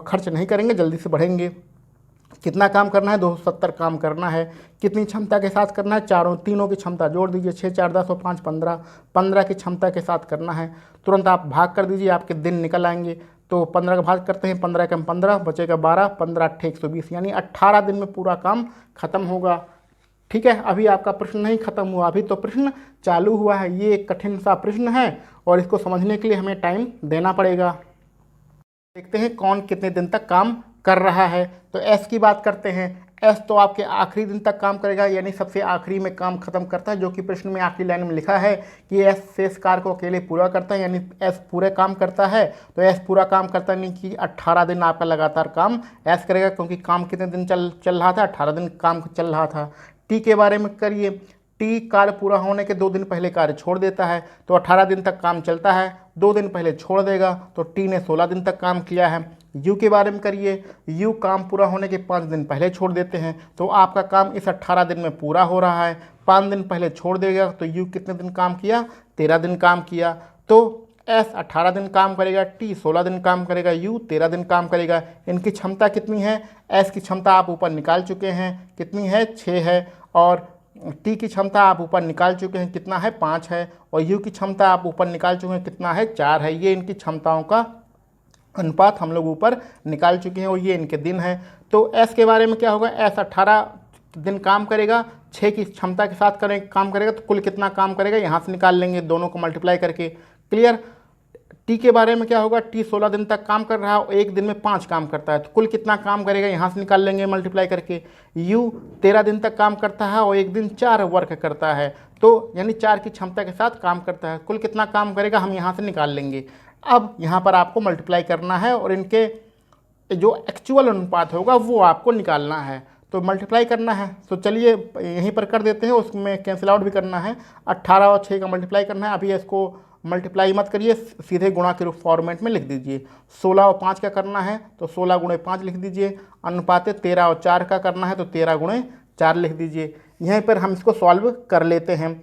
खर्च नहीं करेंगे, जल्दी से बढ़ेंगे। कितना काम करना है, 270 काम करना है। कितनी क्षमता के साथ करना है, तीनों की क्षमता जोड़ दीजिए, 6 4 10 और 5 15, 15 की क्षमता के साथ करना है। तुरंत आप भाग कर दीजिए, आपके दिन निकल आएंगे। तो 15 का भाग करते हैं, 15 कम 15 बचेगा 12, 15 8 120, यानी 18 दिन में पूरा काम खत्म होगा। ठीक है। अभी आपका प्रश्न नहीं खत्म हुआ, अभी तो प्रश्न चालू हुआ है। ये एक कठिन सा प्रश्न है और इसको समझने के लिए हमें टाइम देना पड़ेगा। देखते हैं कौन कितने दिन तक काम कर रहा है। तो एस की बात करते हैं। एस तो आपके आखिरी दिन तक काम करेगा, यानी सबसे आखिरी में काम खत्म करता है, जो कि प्रश्न में आखिरी लाइन में लिखा है कि एस शेष कार्य को अकेले पूरा करता है, यानी एस पूरे काम करता है। तो एस पूरा काम करता नहीं कि 18 दिन आपका लगातार काम एस करेगा, क्योंकि काम कितने दिन चल रहा था, 18 दिन काम चल रहा था। टी के बारे में करिए। टी कार्य पूरा होने के 2 दिन पहले कार्य छोड़ देता है, तो 18 दिन तक काम चलता है, 2 दिन पहले छोड़ देगा, तो टी ने 16 दिन तक काम किया है। यू के बारे में करिए। यू काम पूरा होने के 5 दिन पहले छोड़ देते हैं, तो आपका काम इस 18 दिन में पूरा हो रहा है। 5 दिन पहले छोड़ देगा तो यू कितने दिन काम किया, 13 दिन काम किया। तो एस 18 दिन काम करेगा, टी 16 दिन काम करेगा, यू 13 दिन काम करेगा। इनकी क्षमता कितनी है, एस की क्षमता आप ऊपर निकाल चुके हैं, कितनी है 6 है, और टी की क्षमता आप ऊपर निकाल चुके हैं, कितना है 5 है, और यू की क्षमता आप ऊपर निकाल चुके हैं, कितना है 4 है। ये इनकी क्षमताओं का अनुपात हम लोग ऊपर निकाल चुके हैं और ये इनके दिन है। तो एस के बारे में क्या होगा, एस 18 दिन काम करेगा, 6 की क्षमता के साथ काम करेगा, तो कुल कितना काम करेगा यहाँ से निकाल लेंगे, दोनों को मल्टीप्लाई करके। क्लियर। टी के बारे में क्या होगा, टी 16 दिन तक काम कर रहा है और एक दिन में 5 काम करता है, तो कुल कितना काम करेगा यहाँ से निकाल लेंगे मल्टीप्लाई करके। यू 13 दिन तक काम करता है और एक दिन 4 वर्क करता है, तो यानी 4 की क्षमता के साथ काम करता है, कुल कितना काम करेगा हम यहाँ से निकाल लेंगे। अब यहाँ पर आपको मल्टीप्लाई करना है और इनके जो एक्चुअल अनुपात होगा वो आपको निकालना है, तो मल्टीप्लाई करना है। तो चलिए यहीं पर कर देते हैं, उसमें कैंसिल आउट भी करना है। 18 और 6 का मल्टीप्लाई करना है। अभी इसको मल्टीप्लाई मत करिए, सीधे गुणा के रूप फॉर्मेट में लिख दीजिए। 16 और 5 का करना है तो 16 गुणे 5 लिख दीजिए। अनुपात 13 और 4 का करना है तो 13 गुणे 4 लिख दीजिए। यहीं पर हम इसको सॉल्व कर लेते हैं।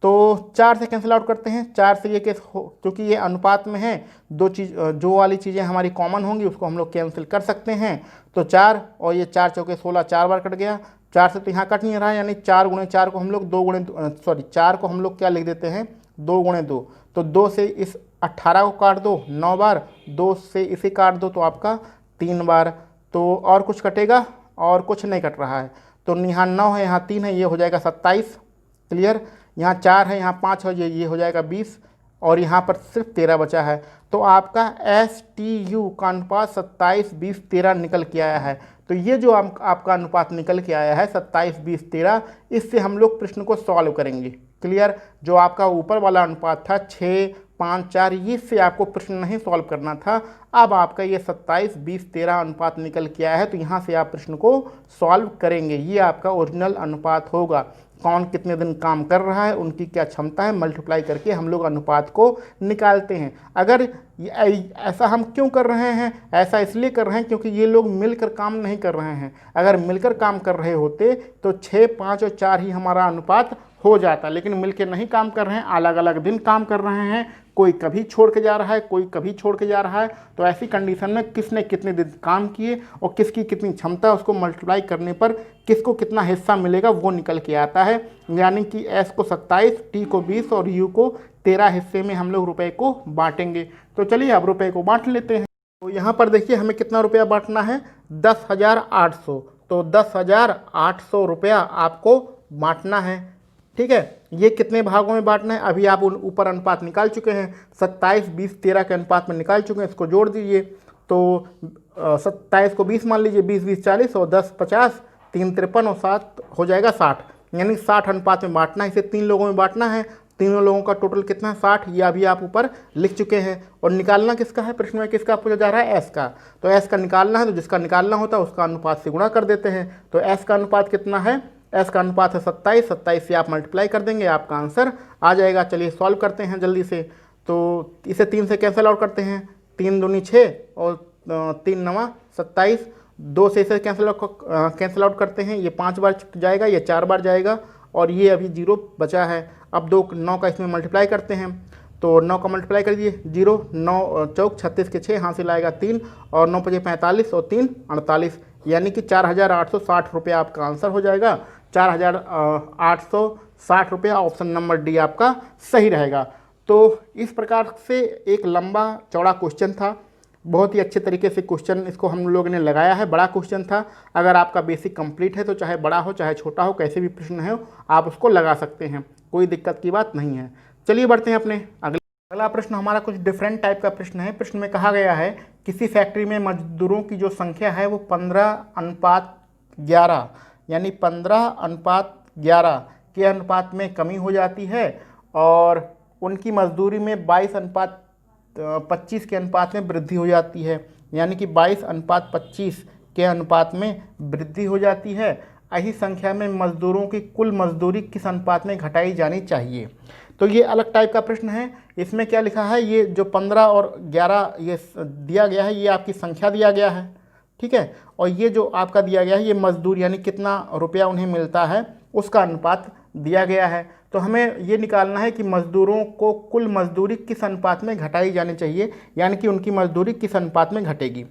तो 4 से कैंसिल आउट करते हैं। 4 से ये केस क्योंकि ये अनुपात में है, जो वाली चीज़ें हमारी कॉमन होंगी उसको हम लोग कैंसिल कर सकते हैं। तो 4 और ये 4 चौके 16, 4 बार कट गया। 4 से तो यहाँ कट नहीं रहा है, यानी 4 गुणे 4 को हम लोग 4 को हम लोग क्या लिख देते हैं, 2 गुणे 2। तो 2 से इस 18 को काट दो 9 बार, 2 से इसे काट दो तो आपका 3 बार। तो और कुछ कटेगा, और कुछ नहीं कट रहा है। तो यहाँ 9 है, यहाँ 3 है, ये हो जाएगा 27। क्लियर। यहाँ 4 है, यहाँ 5 है, ये हो जाएगा 20, और यहाँ पर सिर्फ 13 बचा है। तो आपका एस टी यू का अनुपात 27 20 13 निकल के आया है। तो ये जो आपका अनुपात निकल के आया है 27 20 13, इससे हम लोग प्रश्न को सॉल्व करेंगे। क्लियर। जो आपका ऊपर वाला अनुपात था 6 5 4, इससे आपको प्रश्न नहीं सॉल्व करना था। अब आपका ये 27 20 13 अनुपात निकल के आया है, तो यहाँ से आप प्रश्न को सॉल्व करेंगे। ये आपका ओरिजिनल अनुपात होगा। कौन कितने दिन काम कर रहा है, उनकी क्या क्षमता है, मल्टीप्लाई करके हम लोग अनुपात को निकालते हैं। अगर ऐसा हम क्यों कर रहे हैं, ऐसा इसलिए कर रहे हैं क्योंकि ये लोग मिलकर काम नहीं कर रहे हैं। अगर मिलकर काम कर रहे होते तो 6 5 और 4 ही हमारा अनुपात हो जाता, लेकिन मिलकर नहीं काम कर रहे हैं, अलग अलग दिन काम कर रहे हैं। कोई कभी छोड़ के जा रहा है, कोई कभी छोड़ के जा रहा है। तो ऐसी कंडीशन में किसने कितने दिन काम किए और किसकी कितनी क्षमता, उसको मल्टीप्लाई करने पर किसको कितना हिस्सा मिलेगा वो निकल के आता है। यानी कि एस को 27, टी को 20 और यू को 13 हिस्से में हम लोग रुपए को बांटेंगे। तो चलिए अब रुपए को बांट लेते हैं। तो यहाँ पर देखिए हमें कितना रुपया बांटना है, 10,800। तो 10,800 रुपया आपको बांटना है। ठीक है, ये कितने भागों में बांटना है अभी आप ऊपर अनुपात निकाल चुके हैं, 27, 20, 13 के अनुपात में निकाल चुके हैं। इसको जोड़ दीजिए तो 27 को 20 मान लीजिए, 20, 20, 40 और 10, 50, 3, 53 और 7 हो जाएगा 60, यानी 60 अनुपात में बांटना है। इसे 3 लोगों में बांटना है, तीनों लोगों का टोटल कितना है 60, ये अभी आप ऊपर लिख चुके हैं। और निकालना किसका है, प्रश्न में किसका पूछा जा रहा है, एस का। तो एस का निकालना है, तो जिसका निकालना होता है उसका अनुपात से गुणा कर देते हैं। तो एस का अनुपात कितना है, एस का अनुपात है 27, 27 से आप मल्टीप्लाई कर देंगे, आपका आंसर आ जाएगा। चलिए सॉल्व करते हैं जल्दी से। तो इसे 3 से कैंसिल आउट करते हैं, 3 दूनी 6 और 3 नवा 27, 2 से इसे कैंसिल आउट करते हैं, ये 5 बार जाएगा, ये 4 बार जाएगा और ये अभी 0 बचा है। अब 9 का इसमें मल्टीप्लाई करते हैं, तो 9 का मल्टीप्लाई कर दीजिए, 0, 9 चौक 36 के 6, हाथ से लाएगा 3 और 9 5 45 और 3 48, यानी कि 4,860 रुपया आपका आंसर हो जाएगा। 4,860 रुपया, ऑप्शन नंबर डी आपका सही रहेगा। तो इस प्रकार से एक लंबा चौड़ा क्वेश्चन था, बहुत ही अच्छे तरीके से क्वेश्चन इसको हम लोगों ने लगाया है, बड़ा क्वेश्चन था। अगर आपका बेसिक कंप्लीट है तो चाहे बड़ा हो चाहे छोटा हो, कैसे भी प्रश्न हो आप उसको लगा सकते हैं, कोई दिक्कत की बात नहीं है। चलिए बढ़ते हैं अपने अगला प्रश्न। हमारा कुछ डिफरेंट टाइप का प्रश्न है। प्रश्न में कहा गया है किसी फैक्ट्री में मजदूरों की जो संख्या है वो 15:11 यानी 15:11 के अनुपात में कमी हो जाती है और उनकी मजदूरी में 22:25 के अनुपात में वृद्धि हो जाती है, यानी कि 22:25 के अनुपात में वृद्धि हो जाती है। ऐसी संख्या में मजदूरों की कुल मजदूरी किस अनुपात में घटाई जानी चाहिए। तो ये अलग टाइप का प्रश्न है। इसमें क्या लिखा है, ये जो 15 और 11 ये दिया गया है, ये आपकी संख्या दिया गया है, ठीक है, और ये जो आपका दिया गया है ये मजदूर यानी कितना रुपया उन्हें मिलता है उसका अनुपात दिया गया है। तो हमें ये निकालना है कि मजदूरों को कुल मजदूरी किस अनुपात में घटाई जानी चाहिए, यानी कि उनकी मजदूरी किस अनुपात में घटेगी।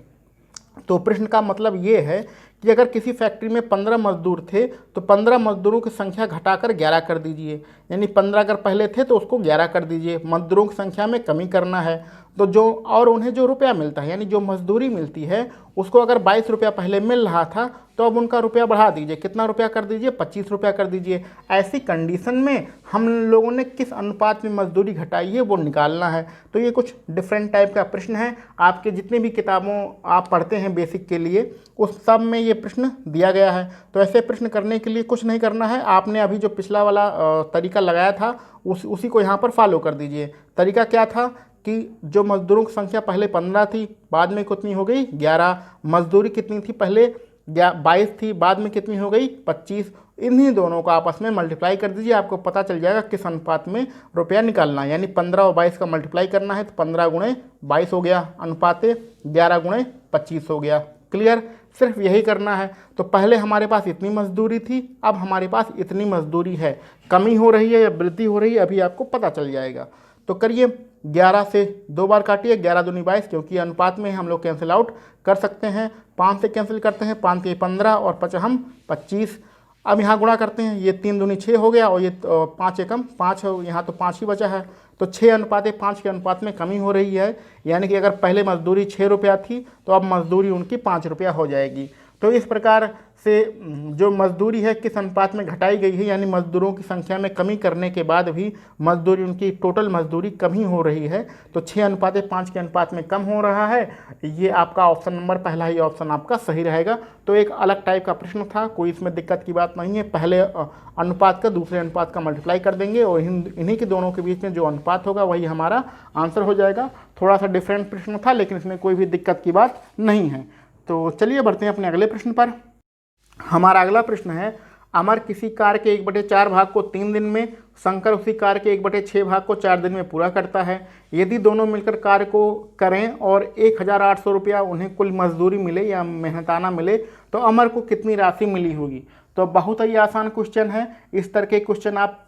तो प्रश्न का मतलब ये है कि अगर किसी फैक्ट्री में 15 मजदूर थे तो 15 मजदूरों की संख्या घटाकर 11 कर दीजिए, यानी 15 अगर पहले थे तो उसको 11 कर दीजिए। मजदूरों की संख्या में कमी करना है, तो जो और उन्हें जो रुपया मिलता है यानी जो मजदूरी मिलती है उसको अगर 22 रुपया पहले मिल रहा था तो अब उनका रुपया बढ़ा दीजिए, कितना रुपया कर दीजिए, 25 रुपया कर दीजिए। ऐसी कंडीशन में हम लोगों ने किस अनुपात में मजदूरी घटाई है वो निकालना है। तो ये कुछ डिफरेंट टाइप का प्रश्न है, आपके जितने भी किताबों आप पढ़ते हैं बेसिक के लिए उस सब में ये प्रश्न दिया गया है। तो ऐसे प्रश्न करने के लिए कुछ नहीं करना है, आपने अभी जो पिछला वाला तरीका लगाया था उसी को यहाँ पर फॉलो कर दीजिए। तरीका क्या था कि जो मजदूरों की संख्या पहले 15 थी, बाद में कितनी हो गई 11, मजदूरी कितनी थी पहले 22 थी, बाद में कितनी हो गई 25, इन्हीं दोनों को आपस में मल्टीप्लाई कर दीजिए, आपको पता चल जाएगा किस अनुपात में रुपया निकालना है। यानी 15 और 22 का मल्टीप्लाई करना है तो 15 गुणे 22 हो गया, अनुपात 11 गुणे 25 हो गया। क्लियर, सिर्फ यही करना है। तो पहले हमारे पास इतनी मजदूरी थी, अब हमारे पास इतनी मजदूरी है, कमी हो रही है या वृद्धि हो रही है अभी आपको पता चल जाएगा। तो करिए, 11 से 2 बार काटिए, 11 दूनी 22, क्योंकि अनुपात में हम लोग कैंसिल आउट कर सकते हैं। 5 से कैंसिल करते हैं, 5 के 15 और 5 हम 25। अब यहाँ गुणा करते हैं, ये 3 दूनी 6 हो गया और ये 5 एकम 5 हो, यहाँ तो 5 ही बचा है। तो 6:5 के अनुपात में कमी हो रही है, यानी कि अगर पहले मजदूरी 6 रुपया थी तो अब मजदूरी उनकी 5 रुपया हो जाएगी। तो इस प्रकार से जो मजदूरी है किस अनुपात में घटाई गई है, यानी मजदूरों की संख्या में कमी करने के बाद भी मजदूरी उनकी टोटल मजदूरी कम ही हो रही है, तो 6:5 के अनुपात में कम हो रहा है। ये आपका ऑप्शन नंबर पहला ही ऑप्शन आपका सही रहेगा। तो एक अलग टाइप का प्रश्न था, कोई इसमें दिक्कत की बात नहीं है। पहले अनुपात का दूसरे अनुपात का मल्टीप्लाई कर देंगे और इन्हीं के दोनों के बीच में जो अनुपात होगा वही हमारा आंसर हो जाएगा। थोड़ा सा डिफरेंट प्रश्न था लेकिन इसमें कोई भी दिक्कत की बात नहीं है। तो चलिए बढ़ते हैं अपने अगले प्रश्न पर। हमारा अगला प्रश्न है, अमर किसी कार्य के 1/4 भाग को 3 दिन में, शंकर उसी कार्य के 1/6 भाग को 4 दिन में पूरा करता है। यदि दोनों मिलकर कार्य को करें और 1,800 रुपया उन्हें कुल मजदूरी मिले या मेहनताना मिले तो अमर को कितनी राशि मिली होगी। तो बहुत ही आसान क्वेश्चन है। इस तरह के क्वेश्चन आप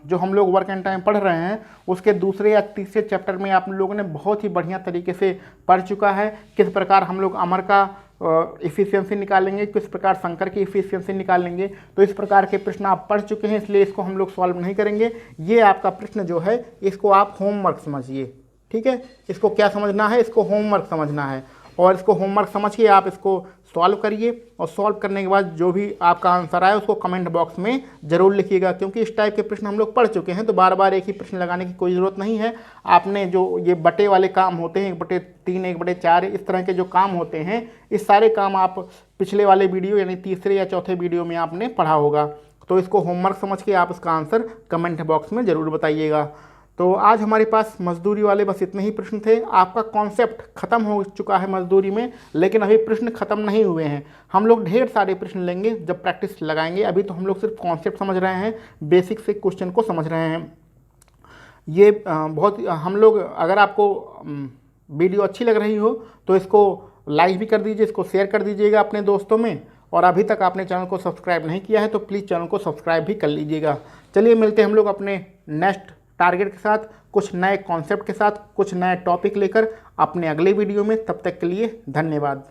जो हम लोग वर्क एंड टाइम पढ़ रहे हैं उसके दूसरे या तीसरे चैप्टर में आप लोगों ने बहुत ही बढ़िया तरीके से पढ़ चुका है, किस प्रकार हम लोग अमर का इफ़िशियंसी निकालेंगे, किस प्रकार शंकर की इफ़िशियंसी निकालेंगे। तो इस प्रकार के प्रश्न आप पढ़ चुके हैं, इसलिए इसको हम लोग सॉल्व नहीं करेंगे। ये आपका प्रश्न जो है इसको आप होमवर्क समझिए, ठीक है। इसको क्या समझना है, इसको होमवर्क समझना है। और इसको होमवर्क समझ के आप इसको सॉल्व करिए, और सॉल्व करने के बाद जो भी आपका आंसर आए उसको कमेंट बॉक्स में ज़रूर लिखिएगा, क्योंकि इस टाइप के प्रश्न हम लोग पढ़ चुके हैं, तो बार बार एक ही प्रश्न लगाने की कोई ज़रूरत नहीं है। आपने जो ये बटे वाले काम होते हैं, 1/3, 1/4, इस तरह के जो काम होते हैं, इस सारे काम आप पिछले वाले वीडियो यानी तीसरे या चौथे वीडियो में आपने पढ़ा होगा। तो इसको होमवर्क समझ के आप इसका आंसर कमेंट बॉक्स में ज़रूर बताइएगा। तो आज हमारे पास मजदूरी वाले बस इतने ही प्रश्न थे। आपका कॉन्सेप्ट खत्म हो चुका है मजदूरी में, लेकिन अभी प्रश्न खत्म नहीं हुए हैं। हम लोग ढेर सारे प्रश्न लेंगे जब प्रैक्टिस लगाएंगे। अभी तो हम लोग सिर्फ कॉन्सेप्ट समझ रहे हैं, बेसिक से क्वेश्चन को समझ रहे हैं। ये बहुत हम लोग, अगर आपको वीडियो अच्छी लग रही हो तो इसको लाइक भी कर दीजिए, इसको शेयर कर दीजिएगा अपने दोस्तों में, और अभी तक आपने चैनल को सब्सक्राइब नहीं किया है तो प्लीज़ चैनल को सब्सक्राइब भी कर लीजिएगा। चलिए मिलते हैं हम लोग अपने नेक्स्ट टारगेट के साथ, कुछ नए कॉन्सेप्ट के साथ, कुछ नए टॉपिक लेकर अपने अगले वीडियो में। तब तक के लिए धन्यवाद।